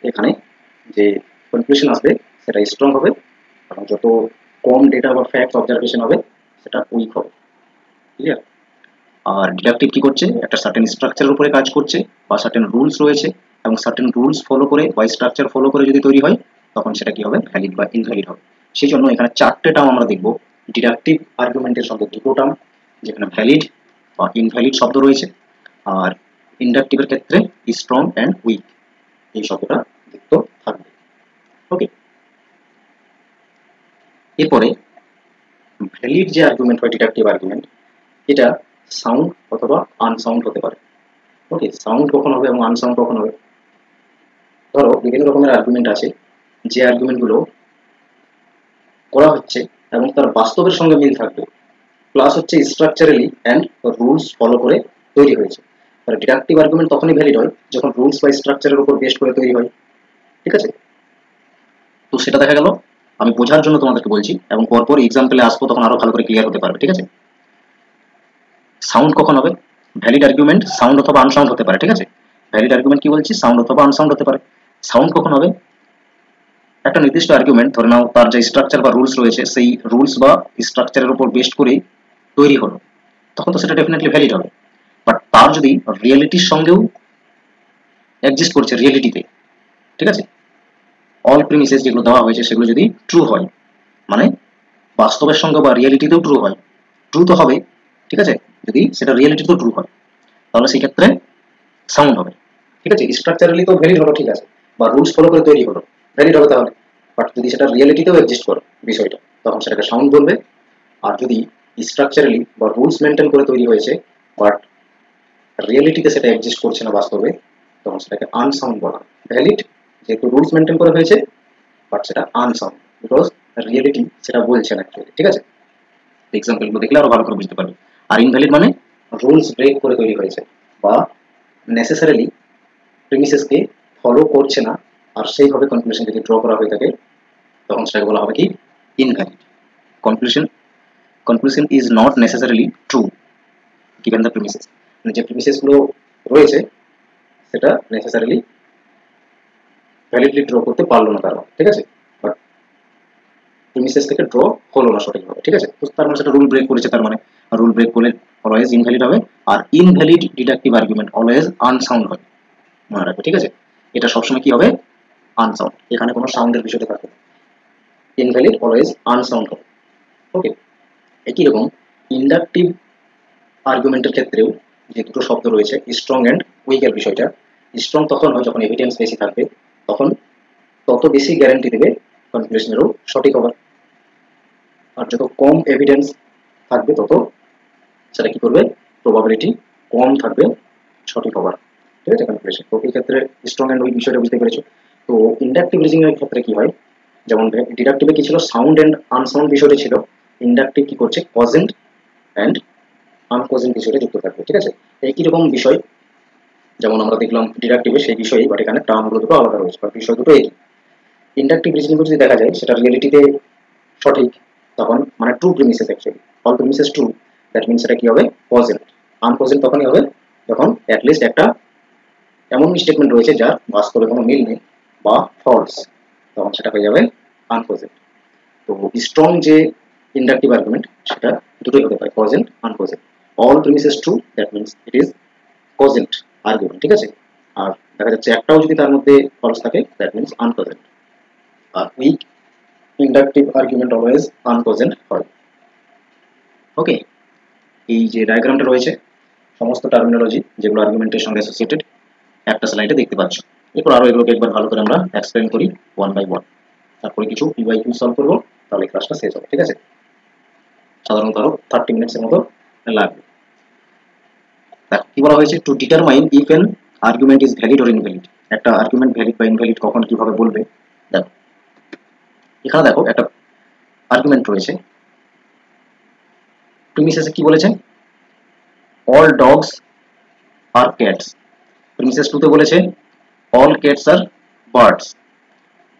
এখানে যে কনক্লুশন আসবে সেটা স্ট্রং হবে, এবং যত কম ডেটা বা ফ্যাক্টস অবজারভেশন হবে সেটা উইক হবে। ক্লিয়ার? আর ডিডাকটিভ কি করছে? একটা সার্টেন স্ট্রাকচারের উপরে কাজ করছে, বা সার্টেন রুলস রয়েছে এবং সার্টেন রুলস ফলো করে বা স্ট্রাকচার ফলো করে যদি তৈরি হয় তখন সেটা কি হবে ভ্যালিড বা ইনভ্যালিড হবে। সেই জন্য এখানে চারটে টার্ম আমরা দেখব। ডিডাকটিভ আর্গুমেন্টের সঙ্গে দুটো টার্ম যেখানে ভ্যালিড বা ইনভ্যালিড শব্দ রয়েছে, আর ইন্ডাকটিভের ক্ষেত্রে স্ট্রং অ্যান্ড উইক এই শব্দটা যুক্ত থাকবে। ওকে, এরপরে ভ্যালিড যে আর্গুমেন্ট হয় ডিডাকটিভ আর্গুমেন্ট, এটা সাউন্ড অথবা আনসাউন্ড হতে পারে। ওকে, সাউন্ড কখন হবে এবং আনসাউন্ড কখন হবে? ধরো বিভিন্ন রকমের আর্গুমেন্ট আছে, যে আর্গুমেন্টগুলো করা হচ্ছে এবং তার বাস্তবের সঙ্গে মিল থাকবে, প্লাস হচ্ছে স্ট্রাকচারালি অ্যান্ড রুলস ফলো করে তৈরি হয়েছে। তাহলে ডিডাকটিভ আর্গুমেন্ট তখনই ভ্যালিড হয় যখন রুলস বা স্ট্রাকচারের উপর বেস্ট করে তৈরি হয়। ঠিক আছে, তো সেটা দেখা গেল আমি বোঝার জন্য তোমাদেরকে বলছি, এবং পরপর এক্সাম্পলে আসবো তখন আরো ভালো করে ক্লিয়ার হতে পারবে। ঠিক আছে, সাউন্ড কখন হবে? ভ্যালিড আর্গুমেন্ট সাউন্ড অথবা আনসাউন্ড হতে পারে। ঠিক আছে, ভ্যালিড আর্গুমেন্ট কি বলছি, সাউন্ড অথবা আনসাউন্ড হতে পারে। সাউন্ড কখন হবে? একটা নির্দিষ্ট আর্গুমেন্ট ধরে নাও তার যে স্ট্রাকচার বা রুলস রয়েছে সেই রুলস বা স্ট্রাকচারের উপর বেস্ট করে তৈরি হলো, তখন তো সেটা ডেফিনেটলি ভ্যালিড হবে। বাট তার যদি রিয়েলিটির সঙ্গেও এক্সিস্ট করছে রিয়েলিটিতে, ঠিক আছে, অল প্রিমিসেস যেগুলো দেওয়া হয়েছে সেগুলো যদি ট্রু হয়, মানে বাস্তবের সঙ্গে বা রিয়েলিটিতেও ট্রু হয়, ট্রু তো হবে, ঠিক আছে, যদি সেটা রিয়েলিটিতেও ট্রু হয় তাহলে সেই ক্ষেত্রে সাউন্ড হবে। ঠিক আছে, স্ট্রাকচারালি তো ভ্যালিড হলো, ঠিক আছে, বা রুলস ফলো করে তৈরি হলো, ভ্যালিড হবে তাহলে। বাট যদি সেটা রিয়েলিটিতেও এক্সিস্ট করে বিষয়টা তখন সেটাকে সাউন্ড বলবে। আর যদি স্ট্রাকচারালি বা রুলস মেনটেন করে তৈরি হয়েছে বাট রিয়েলিটিতে সেটা এক্সিস্ট করছে না বাস্তবে, তখন সেটাকে আনসাউন্ড বলা হয়। ভ্যালিড যেহেতু রুলস মেনটেন করে হয়েছে, বাট সেটা আনসাউন্ড বিকজ রিয়েলিটি সেটা বলছে না অ্যাকচুয়ালি। ঠিক আছে, এক্সাম্পলগুলো দেখলে আরো ভালো করে বুঝতে পারবে। আর ইনভ্যালিড মানে রুলস ব্রেক করে তৈরি হয়েছে বা নেসেসারিলি প্রিমিসেসকে ফলো করছে না, আর সেইভাবে কনক্লুশন যদি ড্র করা হয়ে থাকে তখন সেটাকে বলা হবে কি invalid. Conclusion conclusion is not necessarily true given the premises, মানে যে প্রিমিসেসগুলো রয়েছে সেটা নেসেসারিলি ভ্যালিডলি ড্র করতে পারলো না তারা। ঠিক আছে, বাট প্রিমিসেস থেকে ড্র হলো না সঠিকভাবে। ঠিক আছে, তো তার মানে সেটা রুল ব্রেক করেছে, তার মানে রুল ব্রেক করলে অলওয়েজ ইনভ্যালিড হবে। আর invalid deductive argument always unsound হবে, মনে রাখবে। ঠিক আছে, এটা সবসময় কি হবে আনসাউন্ড, এখানে কোনো সাউন্ডের বিষয়টা থাকবে না, ইনভ্যালিড অলওয়েজ আনসাউন্ড হবে। ওকে, একই রকম ইন্ডাকটিভ আর্গুমেন্টের ক্ষেত্রেও যে দুটো শব্দ রয়েছে স্ট্রং অ্যান্ড উইকের বিষয়টা, স্ট্রং তখন হয় যখন এভিডেন্স বেশি থাকবে, তখন তত বেশি গ্যারান্টি দেবে কনক্লুশনেরও সঠিক হবার, আর যত কম এভিডেন্স থাকবে তত সেটা কি করবে, প্রবাবিলিটি কম থাকবে সঠিক হবার, ঠিক আছে কনক্লুশন। তো এই ক্ষেত্রে স্ট্রং অ্যান্ড উইক বিষয়টা বুঝতে পেরেছো। তো ইন্ডাকটিভ রিজনিং এর ক্ষেত্রে কি হয়, যেমন ডিডাকটিভে কি ছিল, সাউন্ড অ্যান্ড আনসাউন্ড বিষয়টা ছিল, ইন্ডাকটিভ কি করছে, কজেন্ট অ্যান্ড আনকজেন্ট বিষয়টা যুক্ত থাকবে, ঠিক আছে। একই রকম বিষয় যেমন আমরা দেখলাম ডিডাকটিভে সেই বিষয়ই, বাট এখানে টার্মগুলো দুটো আলাদা রয়েছে, বাট বিষয় দুটো একই। ইন্ডাকটিভ রিজনিং যদি দেখা যায় সেটা রিয়েলিটিতে সঠিক, তখন মানে true premises, actually all premises true, that means সেটা কি হবে, পজিটিভ। আনপজিটিভ তখনই হবে যখন অ্যাটলিস্ট একটা এমন স্টেটমেন্ট রয়েছে যার বাস্তবে কোনো মিল নেই বা ফলস, তখন সেটা হয়ে যাবে আনপজিটিভ। তো স্ট্রং যে ইন্ডাকটিভ আর্গুমেন্ট সেটা দুটোই হতে পারে, positive unpositive. All premises true, that means it is positive argument, ঠিক আছে। আর দেখা যাচ্ছে একটাও যদি তার মধ্যে ফলস থাকে, দ্যাট মিনস আনপজিটিভ। আর weak inductive argument always unpositive হয়। ওকে, এই যে ডায়াগ্রামটা রয়েছে সমস্ত টার্মিনোলজি যেগুলো আর্গুমেন্টের সঙ্গে অ্যাসোসিয়েটেড একটা স্লাইডে দেখতে পাচ্ছ। এরপর আরো এগুলোকে একবার ভালো করে আমরা এক্সপ্লেন করি ওয়ান বাই ওয়ান, তারপরে কিছু পিওয়াইকিউ সলভ করবো, তাহলে ক্লাসটা শেষ হবে, ঠিক আছে। সাধারণত আরো 30 মিনিটসের মতো লাগবে। দেখো কি বলা হয়েছে, to determine if N argument is valid or invalid. একটা আর্গুমেন্ট ভ্যালিড বা ইনভ্যালিড কখন কিভাবে বলবে, দেখো এখানে দেখো একটা আর্গুমেন্ট রয়েছে, প্রিমিসেসে কি বলেছে, অল ডগস আর ক্যাটস। প্রিমিসেস 2 তে বলেছে অল ক্যাটস আর বার্ডস।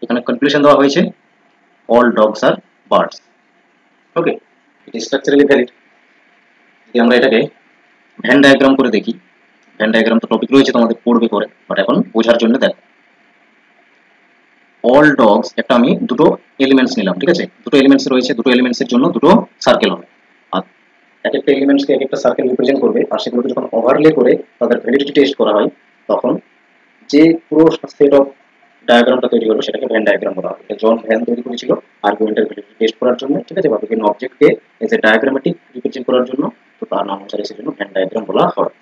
এখানে কনক্লুশন দেওয়া হয়েছে অল ডগস আর বার্ডস। ওকে, এটা স্ট্রাকচারালি ভ্যালিড। যদি আমরা এটাকে ভেন ডায়াগ্রাম করে দেখি, ভেন ডায়াগ্রাম তো টপিক রয়েছে তোমাদের পড়বে করে, বাট এখন বোঝার জন্য দেখো, অল ডগস একটা আমি দুটো এলিমেন্টস নিলাম, ঠিক আছে, দুটো এলিমেন্টস রয়েছে, দুটো এলিমেন্টসের জন্য দুটো সার্কেল হবে, আর এক একটা এলিমেন্টসকে এক একটা সার্কেল রিপ্রেজেন্ট করবে, আর সেগুলোকে যখন ওভারলে করে তাদের ভ্যালিডিটি টেস্ট করা হয়, তখন যে পুরো সেট অফ ডায়াগ্রামটা তৈরি করবে সেটাকে ভেন ডায়াগ্রাম বলা হয়। এটা জন ভ্যান তৈরি করেছিল আর্গুমেন্টের ভ্যালিডিটি টেস্ট করার জন্য, ঠিক আছে, বা বিভিন্ন অবজেক্টকে এজ এ ডায়াগ্রামেটিক রিপ্রেজেন্ট করার জন্য, তো তার নাম অনুসারে সেজন্য ভেন ডায়াগ্রাম বলা হয়,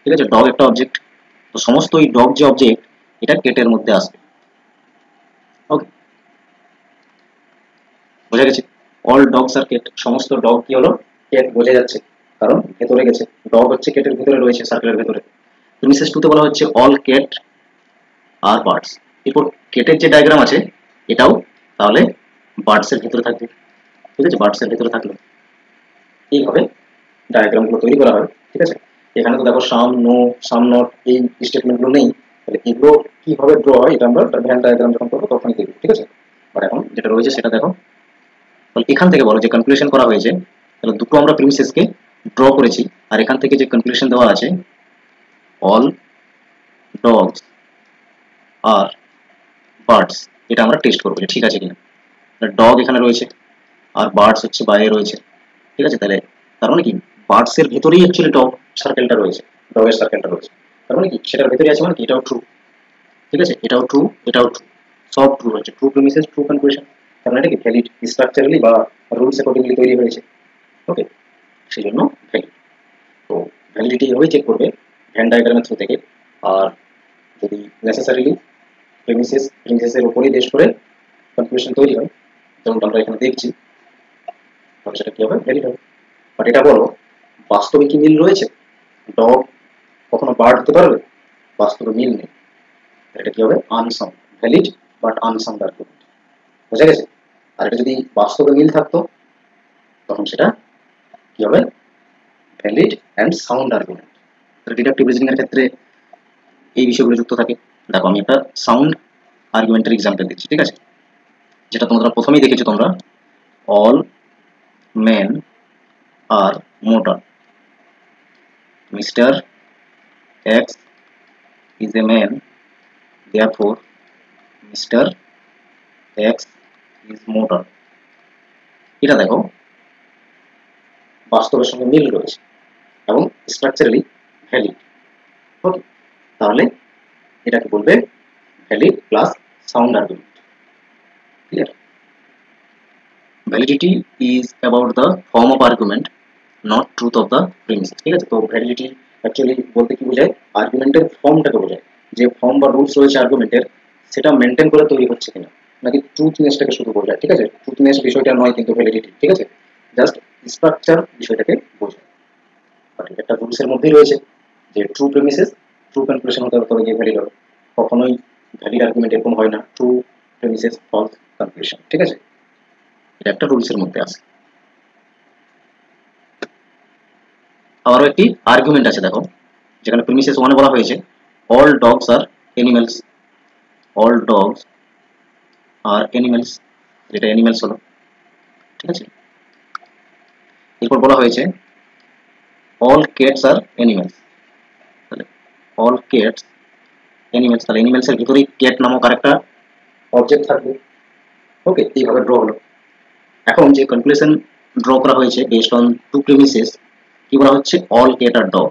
ঠিক আছে। ডগ একটা অবজেক্ট, তো সমস্ত এই ডগ যে অবজেক্ট এটা কেটের মধ্যে আসবে। ওকে, বোঝা গেছে, অল ডগস আর কেট, সমস্ত ডগ কি হলো, কেট, বোঝা যাচ্ছে কারণ ভেতরে গেছে, ডগ হচ্ছে কেটের ভিতরে রয়েছে, সার্কেলের ভেতরে। তো মিসেস 2 তে বলা হচ্ছে অল কেট আর বার্ডস। এরপর কেটের যে ডায়াগ্রাম আছে এটাও তাহলে বার্ডস এর ভিতরে থাকবে, ঠিক আছে, বার্ডস এর ভিতরে থাকলো। এইভাবে ডায়াগ্রামগুলো তৈরি করা হয়, ঠিক আছে। এখানে তো দেখো সাম, নো, সাম নট, এই স্টেটমেন্টগুলো নেই, তাহলে এগুলো কিভাবে ড্র হয় এটা আমরা ভ্যান ডায়াগ্রাম যখন করবো তখনই দেখবো, ঠিক আছে। আর এখন যেটা রয়েছে সেটা দেখো, তাহলে এখান থেকে বলো যে কনক্লুশন করা হয়েছে, তাহলে দুটো আমরা প্রিমিসেসকে ড্র করেছি, আর এখান থেকে যে কনক্লুশন দেওয়া আছে অল ডগস আর বার্ডস, এটা আমরা টেস্ট করবো যে ঠিক আছে কিনা। ডগ এখানে রয়েছে আর বার্ডস হচ্ছে বাইরে রয়েছে, ঠিক আছে, তাহলে তার মানে কি বার্ডস এর ভেতরেই অ্যাকচুয়ালি ডগ সার্কেলটা রয়েছে, ডগের সার্কেলটা রয়েছে, তার মানে কি সেটার ভেতরে আছে, মানে কি এটাও ট্রু, ঠিক আছে, এটাও ট্রু, এটাও ট্রু, সব ট্রু হচ্ছে, ট্রু প্রিমিসেস ট্রু কনক্লুশন, তার মানে এটা কি ভ্যালিড, স্ট্রাকচারালি বা রুলস অ্যাকর্ডিংলি তৈরি হয়েছে। ওকে, সেই জন্য ভ্যালিড। তো ভ্যালিডিটি এভাবেই চেক করবে ভ্যান ডায়াগ্রামের থ্রু থেকে, আর যদি নেসেসারিলি প্রিমিসেসের উপরেই বেশ করে কনক্লুশন তৈরি হয়, যেমন আমরা এখানে দেখছি, তাহলে সেটা কি হবে, ভ্যালিড হবে। বাট এটা বলো বাস্তবে কি মিল রয়েছে, ডগ কখনো বার্ড হতে পারবে, বাস্তবে মিল নেই, এটা কি হবে, unsound, valid but unsound argument, বোঝা গেছে। আর এটা যদি বাস্তবে মিল থাকতো তখন সেটা কি হবে, valid and sound argument. Deductive reasoning এর ক্ষেত্রে এই বিষয়গুলো যুক্ত থাকে। দেখো আমি একটা সাউন্ড আর্গুমেন্টের এক্সাম্পল দিচ্ছি, ঠিক আছে, যেটা তোমরা প্রথমেই দেখেছো, তোমরা all men are mortal, mister X is a man, therefore mister X is mortal. এটা দেখো বাস্তবের সঙ্গে মিল রয়েছে এবং স্ট্রাকচারালি ভ্যালিড। ওকে, তাহলে এটাকে বলবে valid plus sound argument, clear. Validity is about the form of argument, not truth of the premises. ঠিক আছে, তো ভ্যালিডিটি অ্যাকচুয়ালি বলতে কি বোঝায়, আর্গুমেন্টের ফর্মটাকে বোঝায়, যে ফর্ম বা রুলস রয়েছে আর্গুমেন্টের সেটা মেনটেন করে তৈরি হচ্ছে কিনা, নাকি ট্রুথনেসটাকে শুধু বোঝায়। ঠিক আছে, ট্রুথনেস বিষয়টা নয় কিন্তু ভ্যালিডিটি। ঠিক আছে, জাস্ট স্ট্রাকচার বিষয়টাকে বোঝায়। বাট একটা রুলসের মধ্যেই রয়েছে যে ট্রু প্রেমিসেস ট্রু কনক্লুশন হতে হবে, তবে গিয়ে ভ্যালিড হবে। কখনোই ভ্যালিড আর্গুমেন্ট এরকম হয় না ট্রু প্রেমিসেস ফলস কনক্লুশন। ঠিক আছে, এটা একটা রুলসের মধ্যে আছে। আবারও একটি আর্গুমেন্ট আছে দেখো, যেখানে প্রিমিসেস ওয়ানে বলা হয়েছে অল ডগস আর অ্যানিমেলস, অল ডগস আর অ্যানিমেলস, যেটা অ্যানিমেলস হলো। ঠিক আছে, এরপর বলা হয়েছে অল ক্যাটস আর অ্যানিমেলস, তাহলে অল ক্যাটস অ্যানিমেলস, তাহলে অ্যানিমেলস এর ভিতরেই ক্যাট নামক আরেকটা অবজেক্ট থাকবে। ওকে, এইভাবে ড্র হলো। এখন যে কনক্লুশন ড্র করা হয়েছে বেসড অন টু প্রিমিসেস, কি বলা হচ্ছে, অল ক্যাট আর ডগ।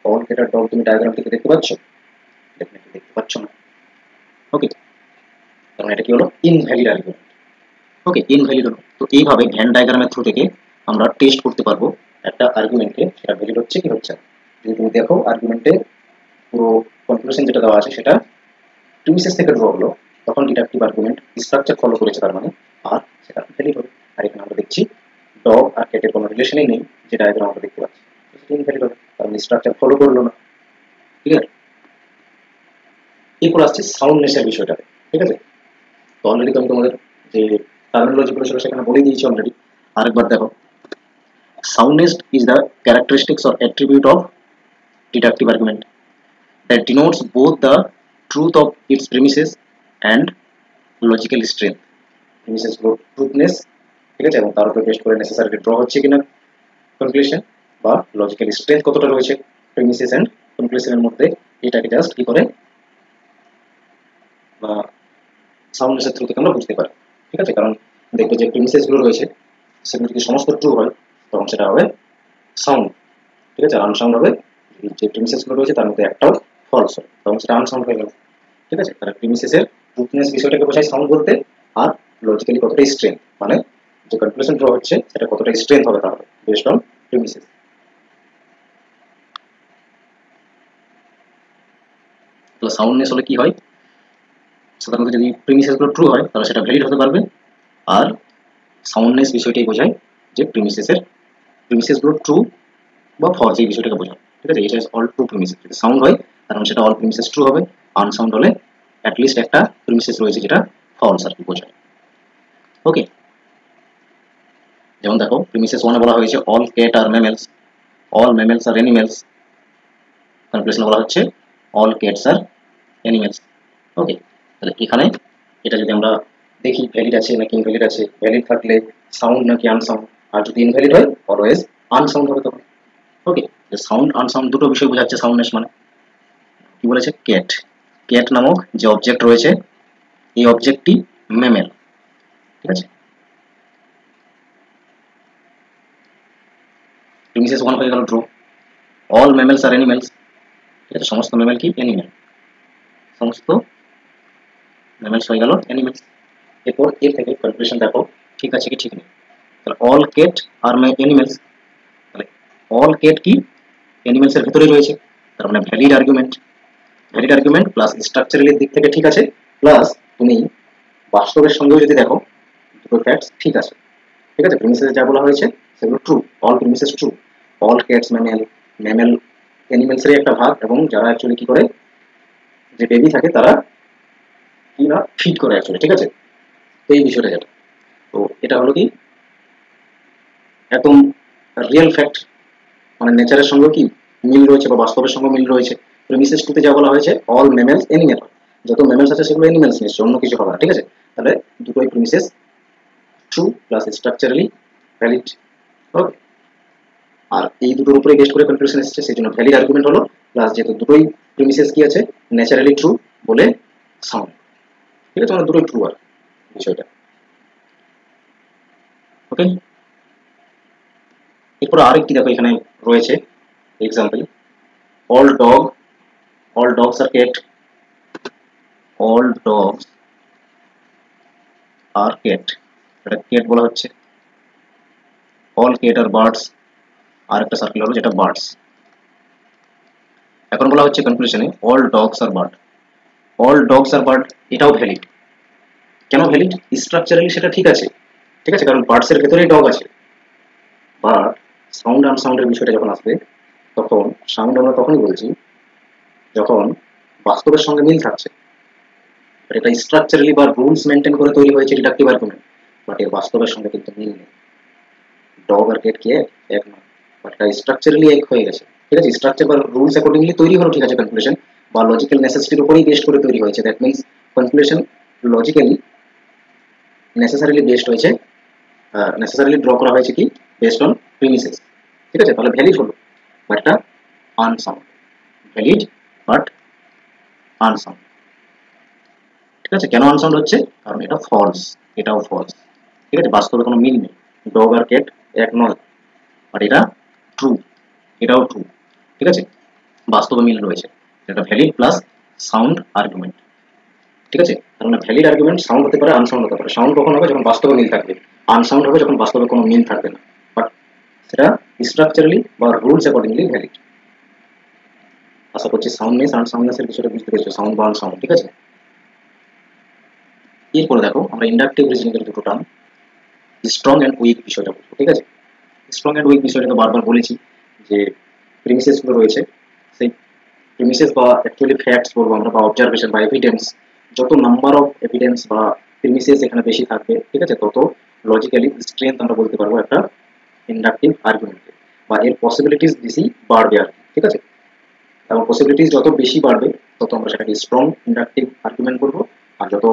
অল ক্যাট আর ডগ তুমি ডায়াগ্রাম থেকে দেখতে পাচ্ছ? ডেফিনেটলি দেখতে পাচ্ছ না। ওকে, কারণ এটা কি হলো, ইনভ্যালিড আর্গুমেন্ট। ওকে, ইনভ্যালিড হলো। তো এইভাবে ভ্যান ডায়াগ্রামের থ্রু থেকে আমরা টেস্ট করতে পারবো একটা আর্গুমেন্টকে, সেটা ভ্যালিড হচ্ছে কি হচ্ছে না। যদি তুমি দেখো আর্গুমেন্টে পুরো কনক্লুশন যেটা দেওয়া আছে সেটা প্রিমিসেস থেকে ড্র হলো, তখন ডিডাক্টিভ আর্গুমেন্ট স্ট্রাকচার ফলো করেছে তার মানে, আর সেটা ভ্যালিড হবে। আর এখানে আমরা দেখছি ডগ আর ক্যাটের কোনো রিলেশনই নেই, যে ডায়াগ্রাম আমরা দেখতে পাচ্ছি, সেটা ইনভ্যালিড হবে, কারণ স্ট্রাকচার ফলো করলো না। ক্লিয়ার? এরপর আসছে সাউন্ডনেসের বিষয়টাতে। ঠিক আছে, তো অলরেডি তো আমি তোমাদের যে টার্মিনোলজিগুলো ছিল সেখানে বলে দিয়েছি অলরেডি। আরেকবার দেখো, soundness is the characteristics or attribute of deductive argument that denotes both the truth of its premises and logical strength. Premises গুলো ট্রুথনেস, ঠিক আছে, এবং তার উপর বেস্ট করে নেসেসারি ড্র হচ্ছে কিনা কনক্লুশন, বা লজিক্যাল স্ট্রেংথ কতটা রয়েছে প্রিমিসেস এন্ড কনক্লুশনের মধ্যে, এটাকে জাস্ট কি করে বা সাউন্ডনেসের থ্রু থেকে আমরা বুঝতে পারি। ঠিক আছে, কারণ দেখবে যে প্রিমিসেস গুলো রয়েছে সেগুলো যদি সমস্ত ট্রু হয় তখন সেটা হবে সাউন্ড। ঠিক আছে, আনসাউন্ড হবে যে প্রিমিসেস গুলো রয়েছে তার মধ্যে একটাও ফলস হয়, তখন সেটা আনসাউন্ড হয়ে গেল। ঠিক আছে, তাহলে প্রিমিসেসের ট্রুথনেস বিষয়টাকে বোঝায় সাউন্ড বলতে, আর লজিক্যালি কতটা স্ট্রেংথ, মানে যে কনক্লুশন ড্র হচ্ছে সেটা কতটা স্ট্রেংথ হবে তাহলে বেসড অন প্রিমিসেস। তাহলে সাউন্ডনেস হলে কি হয়, সাধারণত যদি প্রিমিসেস গুলো ট্রু হয় তাহলে সেটা ভ্যালিড হতে পারবে, আর সাউন্ডনেস বিষয়টাই বোঝায় যে প্রিমিসেস গুলো ট্রু বা ফলস এই বিষয়টাকে বোঝায়। ঠিক আছে, এটা অল ট্রু প্রিমিসেস। যদি সাউন্ড হয় কারণ সেটা অল প্রিমিসেস ট্রু হবে, আনসাউন্ড হলে অ্যাটলিস্ট একটা প্রিমিসেস রয়েছে যেটা ফলস আর কি বোঝায়। ওকে, যেমন দেখো প্রিমিসেস ওয়ানে বলা হয়েছে অল ক্যাট আর ম্যামেলস, অল ম্যামেলস আর অ্যানিমেলস। কনক্লুশনে বলা হচ্ছে অল ক্যাটস আর অ্যানিমেলস। ওকে, তাহলে এখানে এটা যদি আমরা দেখি ভ্যালিড আছে নাকি ইনভ্যালিড আছে, ভ্যালিড থাকলে সাউন্ড নাকি আনসাউন্ড, আর যদি ইনভ্যালিড হয় অলওয়েজ আনসাউন্ড হবে তখন। ওকে, সাউন্ড আনসাউন্ড দুটো বিষয় বোঝাচ্ছে সাউন্ডনেস মানে। কি বলেছে, ক্যাট, ক্যাট নামক যে অবজেক্ট রয়েছে এই অবজেক্টটি ম্যামেল। ঠিক আছে, প্রিমিসেস ওয়ান হয়ে গেল ট্রু, অল ম্যামেলস আর অ্যানিমেলস। ঠিক আছে, সমস্ত ম্যামেল কি অ্যানিমেল, সমস্ত ম্যামেলস হয়ে গেল অ্যানিমেলস। এরপর এর থেকে কনক্লুশন দেখো ঠিক আছে কি ঠিক নেই। তাহলে অল ক্যাট আর অ্যানিমেলস, তাহলে অল ক্যাট কি অ্যানিমেলস এর ভিতরে রয়েছে, তার মানে valid argument. Valid argument plus স্ট্রাকচারালের দিক থেকে ঠিক আছে, প্লাস তুমি বাস্তবের সঙ্গেও যদি দেখো দুটো ফ্যাক্টস ঠিক আছে। ঠিক আছে, প্রিমিসেস যা বলা হয়েছে সেগুলো true, all premises true, all cats mammal, mammal অ্যানিমেলসেরই একটা ভাগ, এবং যারা অ্যাকচুয়ালি কি করে যে বেবি থাকে তারা কি না ফিড করে অ্যাকচুয়ালি। ঠিক আছে, তো এই বিষয়টা যেটা, তো এটা হলো কি একদম রিয়েল ফ্যাক্ট, মানে নেচারের সঙ্গে কি মিল রয়েছে বা বাস্তবের সঙ্গে মিল রয়েছে। প্রিমিসেস টুতে যা বলা হয়েছে অল ম্যামেলস অ্যানিমেল, যত ম্যামেলস আছে সেগুলো অ্যানিমেলস নিশ্চয়, অন্য কিছু হবে না। ঠিক আছে, তাহলে দুটোই premises true plus structurally valid. Okay, আর এই দুটোর উপরে বেস্ট করে কনক্লুশন এসেছে, সেই জন্য ভ্যালিড আর্গুমেন্ট হলো, প্লাস যেহেতু দুটোই প্রিমিসেস কি আছে ন্যাচারালি ট্রু বলে সাউন্ড। ঠিক আছে, মানে দুটোই ট্রু আর বিষয়টা। ওকে, এরপর আরেকটি দেখো এখানে রয়েছে example, all dog, all dogs are cat, all dogs are cat. এটা কেট বলা হচ্ছে, অল কেট আর বার্ডস, আর একটা সার্কেল হলো যেটা বার্ডস। এখন বলা হচ্ছে কনক্লুশনে all dogs are bird, all dogs are bird, এটাও ভ্যালিড। কেন ভ্যালিড? স্ট্রাকচারালি সেটা ঠিক আছে, ঠিক আছে, কারণ বার্ডস এর ভেতরেই ডগ আছে। বাট সাউন্ড আনসাউন্ডের বিষয়টা যখন আসবে, তখন সাউন্ড আমরা তখনই বলছি যখন বাস্তবের সঙ্গে মিল থাকছে। এটা স্ট্রাকচারালি বা রুলস মেনটেন করে তৈরি হয়েছে ডিডাক্টিভ আর্গুমেন্ট, বাট এর বাস্তবের সঙ্গে কিন্তু মিল নেই। ডগ আর কেট কি এক নয়, বাট এটা স্ট্রাকচারালি এক হয়ে গেছে, ঠিক আছে। স্ট্রাকচার বা রুলস অ্যাকর্ডিংলি তৈরি হলো, ঠিক আছে, কনক্লুশন বা লজিক্যাল নেসেসিটির উপরেই বেস্ট করে তৈরি হয়েছে। That means conclusion logically necessarily best হয়েছে, নেসেসারিলি ড্র করা হয়েছে কি বেসড অন প্রিমিসেস, ঠিক আছে। তাহলে ভ্যালিড হলো, বাট এটা আনসাউন্ড। ভ্যালিড বাট আনসাউন্ড, ঠিক আছে। কেন আনসাউন্ড হচ্ছে? কারণ এটা ফলস, এটাও ফলস, ঠিক আছে, বাস্তবে কোনো মিল নেই। ডগ আর ক্যাট এক নয়, বাট এটা ট্রু, এটাও ট্রু, ঠিক আছে, বাস্তবে মিল রয়েছে। এটা ভ্যালিড প্লাস সাউন্ড আর্গুমেন্ট, ঠিক আছে। তার মানে ভ্যালিড আর্গুমেন্ট সাউন্ড হতে পারে, আনসাউন্ড হতে পারে। সাউন্ড কখন হবে? যখন বাস্তবে মিল থাকবে। আনসাউন্ড হবে যখন বাস্তবে কোনো মিল থাকবে না, বাট সেটা স্ট্রাকচারালি বা রুলস অ্যাকর্ডিংলি ভ্যালিড। আশা করছি সাউন্ডনেস আর সাউন্ডনেসের বিষয়টা বুঝতে পেরেছো, সাউন্ড বা আনসাউন্ড, ঠিক আছে। এরপরে দেখো আমরা ইন্ডাকটিভ রিজনিং এর দুটো টার্ম স্ট্রং এন্ড উইক বিষয়টা বুঝবো, ঠিক আছে। স্ট্রং এন্ড উইক বিষয়টা তো বারবার বলেছি যে প্রিমিসেস গুলো রয়েছে, সেই প্রিমিসেস বা অ্যাকচুয়ালি ফ্যাক্টস বলবো আমরা, বা অবজারভেশন বা এভিডেন্স, যত নাম্বার অফ এভিডেন্স বা প্রিমিসেস এখানে বেশি থাকবে, ঠিক আছে, তত লজিক্যালি স্ট্রেংথ আমরা বলতে পারবো একটা ইন্ডাকটিভ আর্গুমেন্টে, বা এর পসিবিলিটিস বেশি বাড়বে আর কি, ঠিক আছে। এবং পসিবিলিটিস যত বেশি বাড়বে তত আমরা সেটাকে স্ট্রং ইন্ডাকটিভ আর্গুমেন্ট করবো, আর যত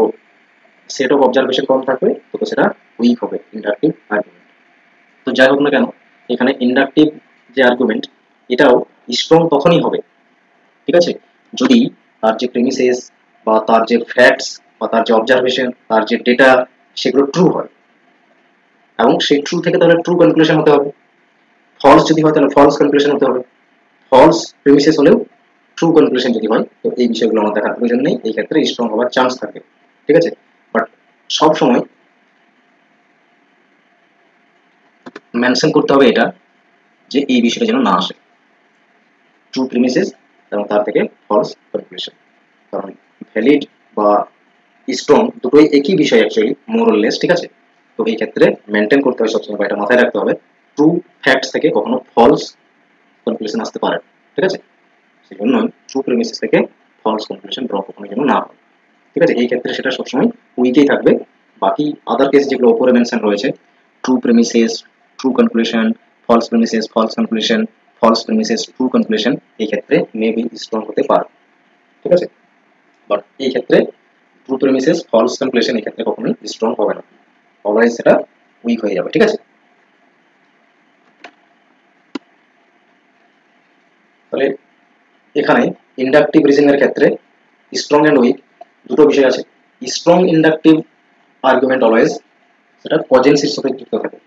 সেট অফ অবজারভেশন কম থাকবে তত সেটা উইক হবে ইন্ডাকটিভ আর্গুমেন্ট। তো যাই হোক না কেন, এখানে ইন্ডাকটিভ যে আর্গুমেন্ট এটাও স্ট্রং তখনই হবে, ঠিক আছে, যদি তার যে প্রেমিসেস বা তার যে ফ্যাক্টস বা তার যে অবজারভেশন, তার যে ডেটা, সেগুলো ট্রু হয়, এবং সেই ট্রু থেকে তাহলে ট্রু কনক্লুশন হতে হবে। ফলস যদি হয় তাহলে ফলস কনক্লুশন হতে হবে। ফলস প্রেমিসেস হলেও ট্রু কনক্লুশন যদি হয়, তো এই বিষয়গুলো আমার দেখার প্রয়োজন নেই, এই ক্ষেত্রে স্ট্রং হওয়ার চান্স থাকে, ঠিক আছে। বাট সব সময় মেনশন করতে হবে এটা, যে এই বিষয়টা যেন না আসে, ট্রু প্রিমিসেস এবং তার থেকে ফলস কনক্লুশন। কারণ ভ্যালিড বা স্ট্রং দুটোই একই বিষয় অ্যাকচুয়ালি, মোর অর লেস, ঠিক আছে। তো এই ক্ষেত্রে মেনটেন করতে হবে সবসময়, এটা মাথায় রাখতে হবে, ট্রু ফ্যাক্টস থেকে কখনো ফলস কনক্লুশন আসতে পারে, ঠিক আছে। সেই জন্য ট্রু প্রিমিসেস থেকে ফলস কনক্লুশন ড্র কখনো যেন না হয়, ঠিক আছে। এই ক্ষেত্রে সেটা সবসময় উইকেই থাকবে। বাকি আদার কেস যেগুলো উপরে মেনশন রয়েছে, true premises, true conclusion, false premises, false conclusion, false premises, true conclusion, এই ক্ষেত্রে মেবি স্ট্রং হতে পারে, ঠিক আছে। বাট এই ক্ষেত্রে ট্রু প্রিমিসেস, ফলস কনক্লুশন এই ক্ষেত্রে কখনোই স্ট্রং হবে না, অলওয়েজ সেটা উইক হয়ে যাবে, ঠিক আছে। তাহলে এখানে ইন্ডাকটিভ রিজনিং এর ক্ষেত্রে স্ট্রং এন্ড উইক দুটো বিষয় আছে। স্ট্রং ইন্ডাকটিভ আর্গুমেন্ট অলওয়েজ সেটা কজেন্সির সাথে যুক্ত থাকে,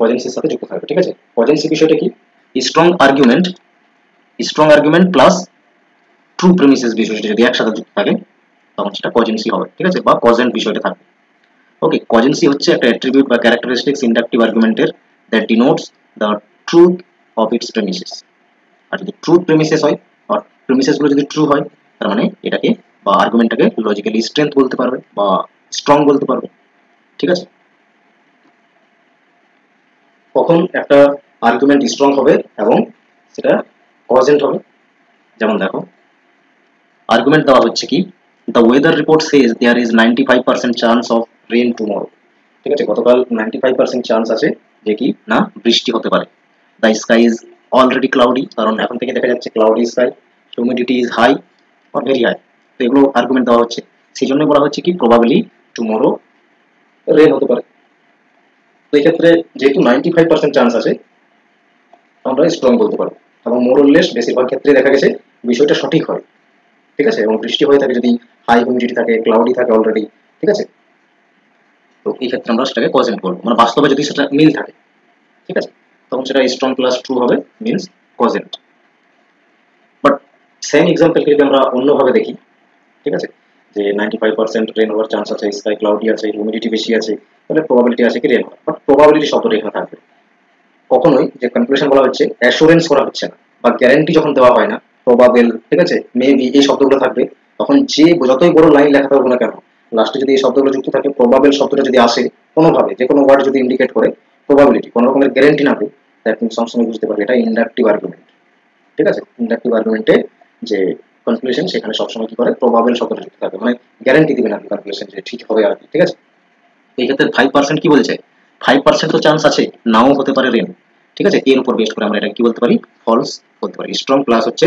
কজেন্সির সাথে যুক্ত থাকবে, ঠিক আছে। কজেন্সি বিষয়টা কি? Strong argument, strong argument plus true premises বিষয়টা যদি একসাথে যুক্ত থাকে তখন সেটা কজেন্সি হবে, ঠিক আছে, বা কজেন্ট বিষয়টা থাকবে। ওকে, কজেন্সি হচ্ছে একটা অ্যাট্রিবিউট বা ক্যারেক্টারিস্টিক্স ইন্ডাকটিভ আর্গুমেন্টের that denotes the truth of its premises. আর যদি ট্রুথ প্রিমিসেস হয়, আর প্রিমিসেস গুলো যদি ট্রু হয়, তার মানে এটাকে বা আর্গুমেন্টটাকে লজিক্যালি স্ট্রেংথ বলতে পারবে বা স্ট্রং বলতে পারবে, ঠিক আছে। কখন একটা আর্গুমেন্ট স্ট্রং হবে এবং সেটা কজেন্ট হবে? যেমন দেখো, আর্গুমেন্ট দেওয়া হচ্ছে কি, the weather report says there is 95% chance of rain tomorrow, ঠিক আছে, গতকাল 95% চান্স আছে যে কি না বৃষ্টি হতে পারে। The sky is already cloudy, কারণ এখন থেকে দেখা যাচ্ছে cloudy sky, humidity is high or very high. তো এগুলো আর্গুমেন্ট দেওয়া হচ্ছে, সেই জন্য বলা হচ্ছে কি প্রবাবলি টুমরো রেন হতে পারে। তো এই ক্ষেত্রে যেহেতু 95% চান্স আছে, আমরা স্ট্রং বলতে পারবো, এবং মোরলেস বেশিরভাগ ক্ষেত্রে দেখা গেছে বিষয়টা সঠিক হয়, ঠিক আছে, এবং বৃষ্টি হয়ে থাকে যদি হাই হিউমিডিটি থাকে, ক্লাউডি থাকে অলরেডি, ঠিক আছে। তো এই ক্ষেত্রে আমরা সেটাকে কজেন্ট বলবো, মানে বাস্তবে যদি সেটা মিল থাকে, ঠিক আছে, তখন সেটা স্ট্রং প্লাস ট্রু হবে, মিনস কজেন্ট। বাট সেম এক্সাম্পলকে যদি আমরা অন্যভাবে দেখি, ঠিক আছে, যে 95% রেন হওয়ার চান্স আছে, স্কাই ক্লাউডি আছে, হিউমিডিটি বেশি আছে, তাহলে প্রবাবিলিটি আছে কি রেন হওয়ার, বাট প্রবাবিলিটি শব্দটা এখানে থাকবে। কখনোই যে কনক্লুশন বলা হচ্ছে অ্যাসুরেন্স করা হচ্ছে না বা গ্যারান্টি যখন দেওয়া হয় না, প্রবাবেল, ঠিক আছে, মেবি এই শব্দগুলো থাকবে, তখন যে যতই বড় লাইন লেখা থাকুক না কেন, লাস্টে যদি এই শব্দগুলো যুক্ত থাকে, প্রবাবেল শব্দটা যদি আসে কোনোভাবে, যে কোনো ওয়ার্ড যদি ইন্ডিকেট করে প্রবাবিলিটি, কোনো রকমের গ্যারান্টি না দেয়, দ্যাট মিনস সবসময় বুঝতে পারবে এটা ইন্ডাকটিভ আর্গুমেন্ট। ঠিক আছে, ইন্ডাকটিভ আর্গুমেন্টে যে কনক্লুশন সেখানে সবসময় কি করে প্রবাবেল শব্দটা যুক্ত থাকে, মানে গ্যারান্টি দিবে না কনক্লুশন যে ঠিক হবে আর কি। ঠিক আছে, এই ক্ষেত্রে 5% কি বলছে, 5% তো চান্স আছে নাও হতে পারে রেন। ঠিক আছে, এর উপর বেস্ট করে আমরা এটা কি বলতে পারি, ফলস বলতে পারি। স্ট্রং প্লাস হচ্ছে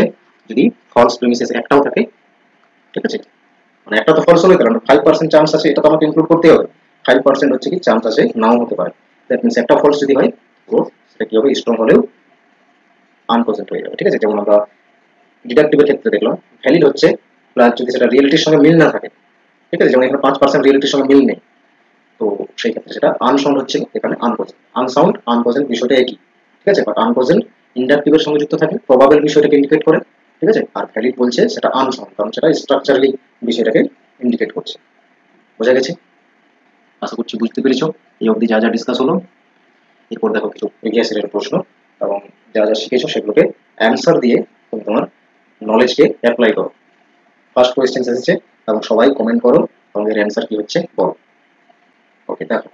যদি ফলস প্রিমিসেস একটাও থাকে, ঠিক আছে, মানে একটা তো ফলস হবে, কারণ 5% চান্স আছে, এটা তো আমাকে ইনক্লুড করতে হবে। 5% হচ্ছে কি চান্স আছে নাও হতে পারে, দ্যাট মিনস একটা ফলস যদি হয় তো সেটা কি হবে, স্ট্রং হলেও আনপ্রেজেন্ট হয়ে যাবে। ঠিক আছে, যেমন আমরা ডিডাক্টিভের ক্ষেত্রে দেখলাম ভ্যালিড হচ্ছে প্লাস যদি সেটা রিয়েলিটির সঙ্গে মিল না থাকে। ঠিক আছে, যেমন এখানে 5% রিয়েলিটির সঙ্গে মিল নেই, তো সেই ক্ষেত্রে সেটা আনসাউন্ড হচ্ছে, এখানে আনপ্রেজেন্ট। আনসাউন্ড আনপ্রেজেন্ট বিষয়টা একই। ঠিক আছে, বাট আনপ্রেজেন্ট ইন্ডাকটিভের সঙ্গে যুক্ত থাকে, প্রবাবল বিষয়টাকে ইন্ডিকেট করে। ঠিক আছে, আর ভ্যালিড বলছে সেটা আনসাউন্ড, কারণ সেটা স্ট্রাকচারালি বিষয়টাকে ইন্ডিকেট করছে। বোঝা গেছে? আশা করছি বুঝতে পেরেছো এই অবধি যা যা ডিসকাস হলো। এরপর দেখো কিছু প্রিভিয়াস ইয়ারের প্রশ্ন এবং যা যা শিখেছো সেগুলোকে অ্যান্সার দিয়ে তুমি তোমার নলেজকে অ্যাপ্লাই করো। ফার্স্ট কোয়েশ্চেন এসেছে এবং সবাই কমেন্ট করো এবং এর অ্যান্সার কি হচ্ছে বলো। ওকে, দেখো,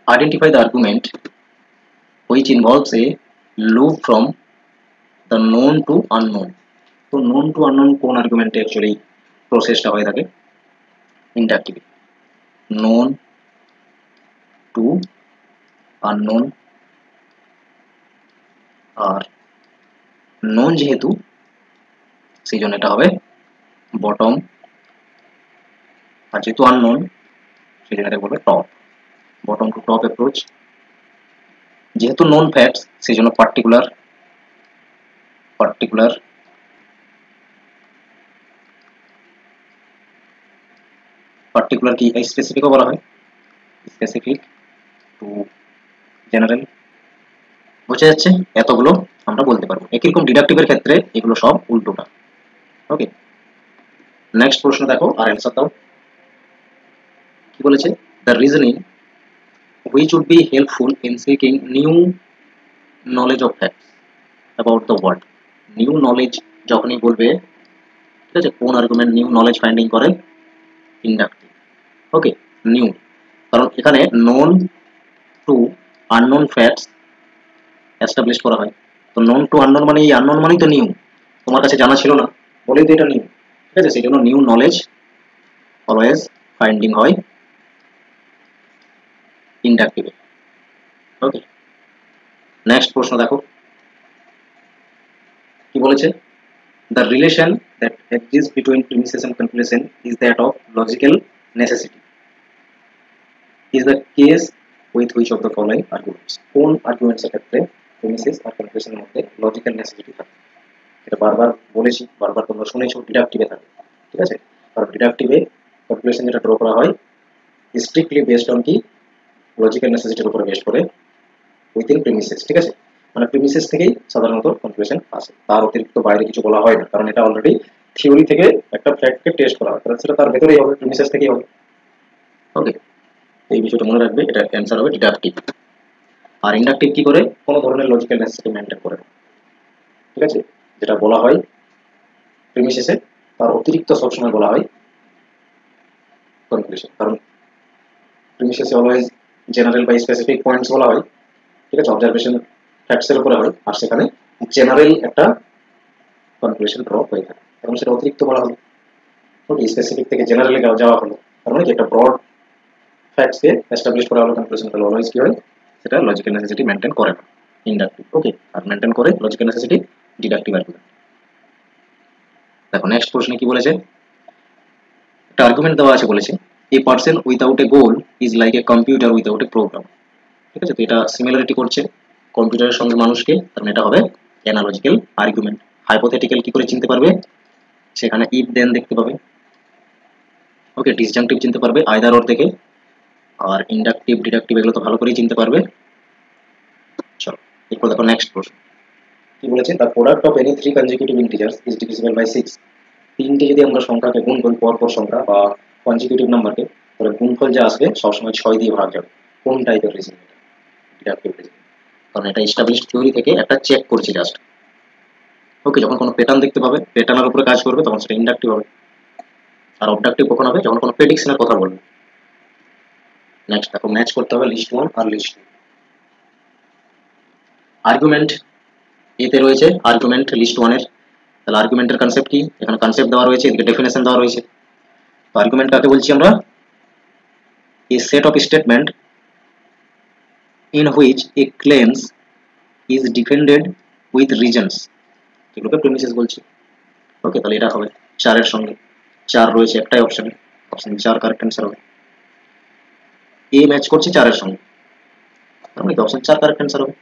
identify the argument which involves a loop from the known to unknown. তো known to unknown কোন আর্গুমেন্টে অ্যাকচুয়ালি প্রসেসটা হয়ে থাকে, ইন্ডাকটিভ। known to unknown, আর known যেহেতু সেই জন্য এটা হবে বটম, আর যেহেতু unknown সেই জন্য এটা বলবে top, bottom to top approach. যেহেতু known facts সেই জন্য পার্টিকুলার, পার্টিকুলার পার্টিকুলার কি স্পেসিফিকও বলা হয়, স্পেসিফিক টু জেনারেল। বোঝা যাচ্ছে? এতগুলো আমরা বলতে পারবো। একই রকম ডিডাকটিভের ক্ষেত্রে এগুলো সব উল্টোটা। ওকে, নেক্সট প্রশ্ন দেখো আর অ্যান্সার দাও। কি বলেছে, the reasoning which would be helpful in seeking new knowledge of facts about the world. New knowledge যখনই বলবে, ঠিক আছে, কোন আর্গুমেন্ট নিউ নলেজ ফাইন্ডিং করে, ইন্ডাকটিভ। ওকে, নিউ, কারণ এখানে known to unknown facts establish করা হয়। তো নোন টু আননোন মানে এই আননোন মানেই তো নিউ, তোমার কাছে জানা ছিল না বলেই তো এটা নিউ। ঠিক আছে, সেই জন্য নিউ নলেজ অলওয়েজ ফাইন্ডিং হয় ইন্ডাকটিভে। ওকে, নেক্সট প্রশ্ন দেখো কি বলেছে, the relation that exists between premises and conclusion is that of logical necessity. Is the case with which of the following arguments? কোন arguments এর ক্ষেত্রে premises আর conclusion এর মধ্যে logical necessity থাকে? এটা বারবার বলেছি, বারবার তোমরা শুনেছো, ডিডাকটিভে থাকে। ঠিক আছে, কারণ ডিডাকটিভে conclusion যেটা ড্র করা হয় স্ট্রিক্টলি বেসড অন কি, লজিক্যাল নেসেসিটির উপরে বেসড করে উইথিন প্রিমিসেস। ঠিক আছে, মানে প্রিমিসেস থেকেই সাধারণত কনক্লুশন আসে, তার অতিরিক্ত বাইরে কিছু বলা হয় না, কারণ এটা অলরেডি থিওরি থেকে একটা ফ্যাক্টকে টেস্ট করা হয়, সেটা তার ভেতরেই হবে, প্রিমিসেস থেকেই হবে। ওকে, এই বিষয়টা মনে রাখবে, এটা অ্যান্সার হবে ডিডাকটিভ। আর ইন্ডাকটিভ কি করে, কোনো ধরনের লজিক্যাল নেসেসিটি মেইনটেইন করে না। ঠিক আছে, যেটা বলা হয় প্রিমিসেসে তার অতিরিক্ত সবসময় বলা হয় কনক্লুশন, কারণ প্রিমিসেসে অলওয়েজ জেনারেল বা স্পেসিফিক পয়েন্টস বলা হয়। ঠিক আছে, অবজারভেশন ফ্যাক্টসের উপরে হয়, আর সেখানে জেনারেল একটা কনক্লুশন ড্র হয়ে থাকে, এবং সেটা অতিরিক্ত বলা হবে। ওকে, স্পেসিফিক থেকে জেনারেলে যাওয়া হলো, তার মানে কি একটা ব্রড ফ্যাক্টসকে এস্টাবলিশ করা হলো কনক্লুশন, তাহলে অলওয়েজ কি হয়, সেটা লজিক্যাল নেসেসিটি মেইনটেইন করে না, ইন্ডাকটিভ। ওকে, আর মেইনটেইন করে লজিক্যাল নেসেসিটি ডিডাকটিভ আর্গুমেন্ট। দেখো নেক্সট প্রশ্নে কি বলেছে, একটা আর্গুমেন্ট দেওয়া আছে, বলেছে a person without a goal is like a computer without a program. ঠিক আছে, তো এটা সিমিলারিটি করছে কম্পিউটারের সঙ্গে মানুষকে, তার মানে এটা হবে অ্যানালজিক্যাল আর্গুমেন্ট। হাইপোথেটিক্যাল কি করে চিনতে পারবে, সেখানে ইফ দেন দেখতে পাবে। ওকে, ডিসজাংটিভ চিনতে পারবে আইদার অর থেকে, আর ইন্ডাকটিভ ডিডাকটিভ এগুলো তো ভালো করেই চিনতে পারবে। চলো এরপর দেখো নেক্সট প্রশ্ন কি বলেছে, the product of any three consecutive integers is divisible by 6। তিনটে যদি আমরা সংখ্যাকে গুণ করি, পরপর সংখ্যা বা কনজিকিউটিভ নাম্বারকে, তো তাহলে গুণফল যা আসবে সবসময় 6 দিয়ে ভাগ যাবে। কোন টাইপের রিজনিং? ডিডাক্টিভ রিজনিং, কারণ এটা এস্টাবলিশড থিওরি থেকে একটা চেক করছি জাস্ট। ওকে, যখন কোনো প্যাটার্ন দেখতে পাবে, প্যাটার্নের উপরে কাজ করবে, তখন সেটা ইন্ডাকটিভ হবে। আর অবডাক্টিভ কখন হবে? যখন কোনো প্রেডিকশনের কথা বলবে। নেক্সট দেখো, ম্যাচ করতে হবে লিস্ট 1 আর লিস্ট 2। আর্গুমেন্ট এতে রয়েছে আর্গুমেন্ট লিস্ট 1 এর। তাহলে আর্গুমেন্টের কনসেপ্ট কি? এখানে কনসেপ্ট দেওয়া রয়েছে, এদিকে ডেফিনেশন দেওয়া রয়েছে। তো আর্গুমেন্ট কাকে বলছি আমরা? a set of statement in which a claims is defended with reasons, এগুলোকে প্রিমিসেস বলছি। ওকে, তাহলে এটা হবে 4 এর সঙ্গে। 4 রয়েছে একটাই অপশন, অপশন 4 কারেক্ট অ্যান্সার হবে। এ ম্যাচ করছে 4 এর সঙ্গে, তার মানে অপশন 4 কারেক্ট অ্যান্সার হবে।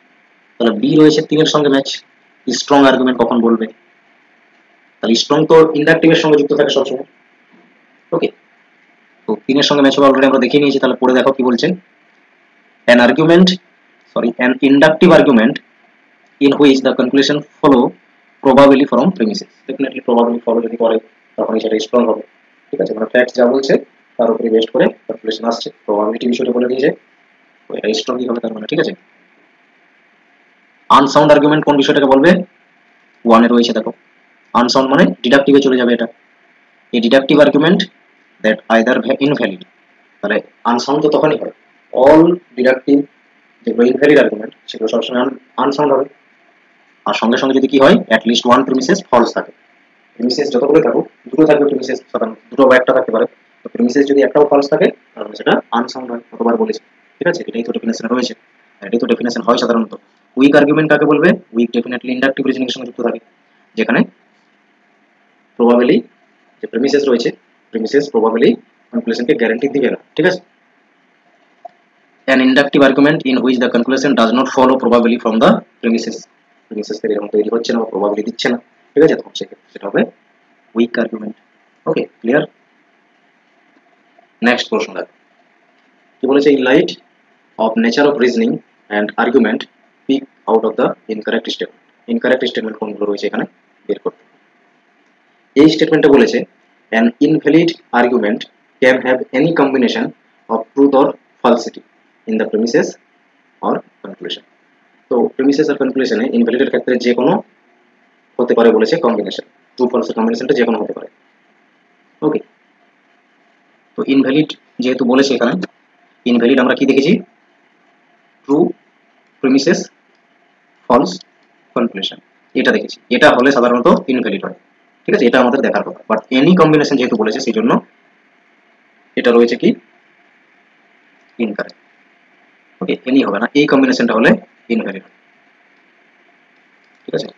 তাহলে বি রয়েছে 3 এর সঙ্গে ম্যাচ। স্ট্রং আর্গুমেন্ট কখন বলবে? তাহলে স্ট্রং তো ইন্ডাকটিভের সঙ্গে যুক্ত থাকে সবসময়। ওকে, তো 3 এর সঙ্গে ম্যাচ হবে অলরেডি আমরা দেখিয়ে নিয়েছি। তাহলে পড়ে দেখো কি বলছে। an inductive argument in which the conclusion follow probably from premises, definitely probably follow যদি করে তখন সেটা স্ট্রং হবে। ঠিক আছে, মানে ফ্যাক্টস যা বলছে তার উপরে বেস্ট করে ক্যালকুলেশন আসছে, প্রবাবিলিটি বিষয়টা বলে দিয়েছে, তো এটা স্ট্রংই হবে তার মানে। ঠিক আছে, আনসাউন্ড আর্গুমেন্ট কোন বিষয়টাকে বলবে? 1 এ রয়েছে দেখো, আনসাউন্ড মানে ডিডাক্টিভে চলে যাবে এটা। এই deductive argument that either invalid, তাহলে আনসাউন্ড তো তখনই হয়। অল ডিডাক্টিভ যেগুলো ইনভ্যালিড আর্গুমেন্ট সেগুলো সবসময় আনসাউন্ড হবে। আর সঙ্গে সঙ্গে যদি কি হয়, অ্যাট লিস্ট 1 প্রিমিসেস ফলস থাকে। প্রিমিসেস যতগুলো থাকুক, দুটো থাকবে প্রিমিসেস, সাধারণত দুটো বা একটা থাকতে পারে। তো প্রিমিসেস যদি একটাও ফলস থাকে তাহলে সেটা আনসাউন্ড হয়, কতবার বলেছি। ঠিক আছে, এটাই তো ডেফিনেশন রয়েছে, এটাই তো ডেফিনেশন হয় সাধারণত। উইক আর্গুমেন্ট কাকে বলবে? উইক ডেফিনেটলি ইন্ডাকটিভ রিজনিং এর সঙ্গে যুক্ত থাকে, যেখানে প্রবাবিলি যে প্রিমিসেস রয়েছে, প্রিমিসেস প্রবাবিলি কনক্লুশনকে গ্যারান্টি দিবে না। ঠিক আছে, an inductive argument in which the conclusion does not follow probably from the premises, premises থেকে যখন তৈরি হচ্ছে না বা প্রবাবিলি দিচ্ছে না, ঠিক আছে, তখন সেটা হবে weak argument. Okay, clear? Next প্রশ্ন দেখো কি বলেছে। In light of nature of reasoning and argument pick out of the incorrect statement. Incorrect statement কোনগুলো রয়েছে এখানে বের করতে। এই স্টেটমেন্টে বলেছে an invalid argument can have any combination of truth or falsity in the premises or conclusion। তো premises আর কনক্লুশনে invalid এর ক্ষেত্রে যে কোনো হতে পারে বলেছে কম্বিনেশন, ট্রু ফলস এর কম্বিনেশনটা যে কোনো হতে পারে। ওকে, তো ইনভ্যালিড যেহেতু বলেছে এখানে, ইনভ্যালিড আমরা কি দেখেছি? ট্রু প্রিমিসেস, ফলস কনক্লুশন, এটা দেখেছি। এটা হলে সাধারণত ইনভ্যালিড হয়। ঠিক আছে, এটা আমাদের দেখার কথা। বাট এনি কম্বিনেশন যেহেতু বলেছে সেই জন্য এটা রয়েছে কি ইনকারেক্ট। ওকে, এনি হবে না, এই কম্বিনেশনটা হলে ইনভ্যালিড। ঠিক আছে,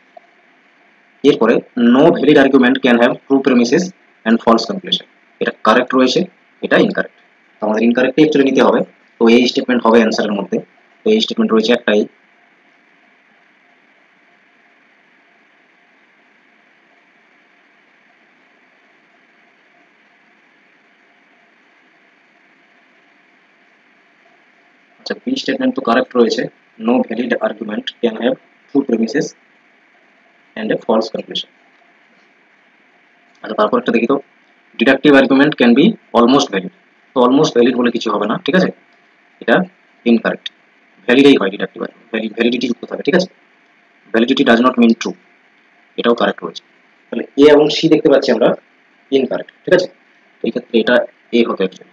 এরপরে no valid argument can have true premises and false conclusion, এটা কারেক্ট রয়েছে, এটা ইনকারেক্ট। তো আমাদের ইনকারেক্ট অ্যাকচুয়ালি নিতে হবে। তো এই স্টেটমেন্ট হবে অ্যানসারের মধ্যে। তো এই স্টেটমেন্ট রয়েছে একটাই, আচ্ছা বি স্টেটমেন্ট তো কারেক্ট রয়েছে, no valid argument can have true premises and a false conclusion. আচ্ছা তারপর একটা দেখি তো, deductive argument can be almost valid. তো অলমোস্ট ভ্যালিড বলে কিছু হবে না, ঠিক আছে, এটা ইনকারেক্ট। ভ্যালিডই হয় ডিডাক্টিভ আর্গুমেন্ট, ভ্যালিডিটি যুক্ত থাকে। ঠিক আছে, validity does not mean true, এটাও কারেক্ট রয়েছে। তাহলে এ এবং সি দেখতে পাচ্ছি আমরা ইনকারেক্ট। ঠিক আছে, এই ক্ষেত্রে এটা এ হতো অ্যাকচুয়ালি,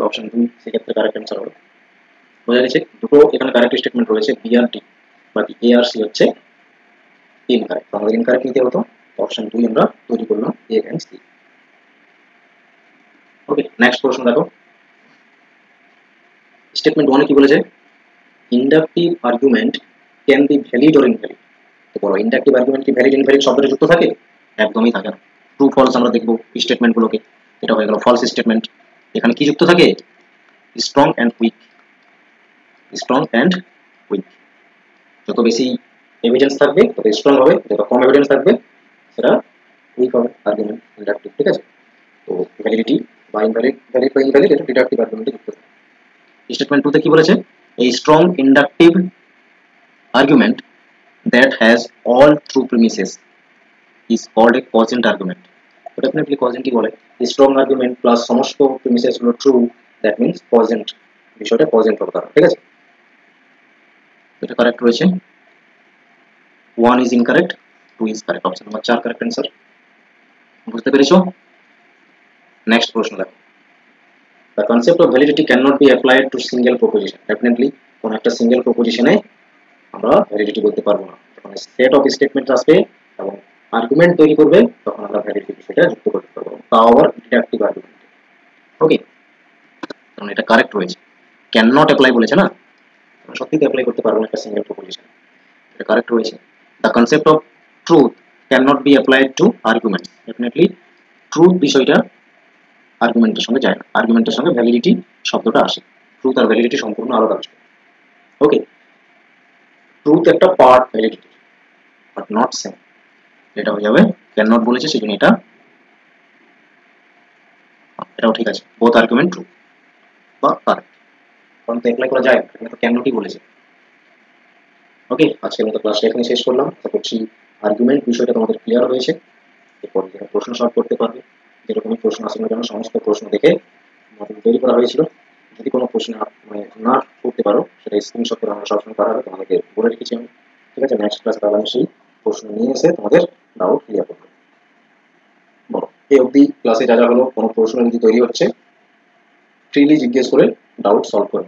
অপশন 2 সেক্ষেত্রে কারেক্ট অ্যান্সার হবে। বোঝা গেছে, দুটো এখানে কারেক্ট স্টেটমেন্ট রয়েছে, বি আর ডি, বাকি এ আর সি হচ্ছে ইনকারেক্ট। তো আমাদের ইনকারেক্ট নিতে হতো, অপশন 2 আমরা তৈরি করলাম, এ এন্ড সি। ওকে, নেক্সট প্রশ্ন দেখো, স্টেটমেন্ট 1 এ কি বলেছে? Inductive argument can be valid or invalid. তো বলো, ইন্ডাকটিভ আর্গুমেন্ট কি ভ্যালিড ইনভ্যালিড শব্দটা যুক্ত থাকে? একদমই থাকে না। ট্রু ফলস আমরা দেখবো স্টেটমেন্টগুলোকে, এটা হয়ে গেল ফলস স্টেটমেন্ট। এখানে কি যুক্ত থাকে? Strong and weak, strong and weak. যত বেশি এভিডেন্স থাকবে তত স্ট্রং হবে, যত কম এভিডেন্স থাকবে সেটা উইক হবে আর্গুমেন্ট ইন্ডাকটিভ। ঠিক আছে, তো ভ্যালিডিটি বা ইনভ্যালিড, ভ্যালিড বা ইনভ্যালিড এটা ডিডাক্টিভ আর্গুমেন্টে যুক্ত থাকে। স্টেটমেন্ট 2 তে কি বলেছে? এই strong inductive argument that has all true premises is called a quotient argument. তো ডেফিনেটলি কোয়াজেন্ট কি বলে, স্ট্রং আর্গুমেন্ট প্লাস সমস্ত প্রিমিসেস গুলো ট্রু, দ্যাট মিন্স কোয়াজেন্ট, বিষয়টা কোয়াজেন্ট হবে তার, ঠিক আছে। এটা কারেক্ট রয়েছে, 1 is incorrect, 2 is correct, option number 4 correct answer. বুঝতে পেরেছো? নেক্সট প্রশ্ন দেখো, the concept of validity can not be applied to single proposition. Definitely কোন একটা সিঙ্গেল প্রপোজিশনে আমরা ভ্যালিডিটি বলতে পারবো না, যখন সেট অফ স্টেটমেন্ট আসবে এবং আর্গুমেন্ট তৈরি করবে তখন আমরা ভ্যালিডিটি বিষয়টা যুক্ত করতে পারবো, তাও আবার ডিডাক্টিভ আর্গুমেন্ট। ওকে, কারণ এটা কারেক্ট রয়েছে, ক্যান নট অ্যাপ্লাই বলেছে না, সত্যি তো অ্যাপ্লাই করতে পারবো না একটা সিঙ্গেল প্রপোজিশন, এটা কারেক্ট রয়েছে। The concept of truth can not be applied to argument. Definitely truth বিষয়টা আর্গুমেন্টের সঙ্গে যায় না, আর্গুমেন্টের সঙ্গে ভ্যালিডিটি শব্দটা আসে, ট্রুথ আর ভ্যালিডিটি সম্পূর্ণ আলাদা বিষয়। ওকে, ট্রুথ একটা part validity but not same, এটা হয়ে যাবে, ক্যান নট বলেছে সেজন্য এটাও ঠিক আছে, বোথ আর্গুমেন্ট ট্রু বা কারেক্ট, কারণ তো অ্যাপ্লাই করা যায়, এখানে তো ক্যান নটই বলেছে। ওকে, আজকের মতো ক্লাসটা এখানে শেষ করলাম, আশা করছি আর্গুমেন্ট বিষয়টা তোমাদের ক্লিয়ার হয়েছে। এরপর যারা প্রশ্ন সলভ করতে পারবে, যেরকমই প্রশ্ন আসুক না কেন সমস্ত প্রশ্ন দেখে মডেল তৈরি করা হয়েছিল, যদি কোনো প্রশ্ন না করতে পারো সেটা স্ক্রিনশট করে আমরা সবসময় করা হবে, তোমাদেরকে বলে রেখেছি আমি, ঠিক আছে। নেক্সট ক্লাস তাহলে আমি সেই প্রশ্ন নিয়ে এসে তোমাদের ডাউট ক্লিয়ার করবো। বলো, এই অবধি ক্লাসে যা যা হলো, কোনো প্রশ্ন যদি তৈরি হচ্ছে ফ্রিলি জিজ্ঞেস করে ডাউট সলভ করো।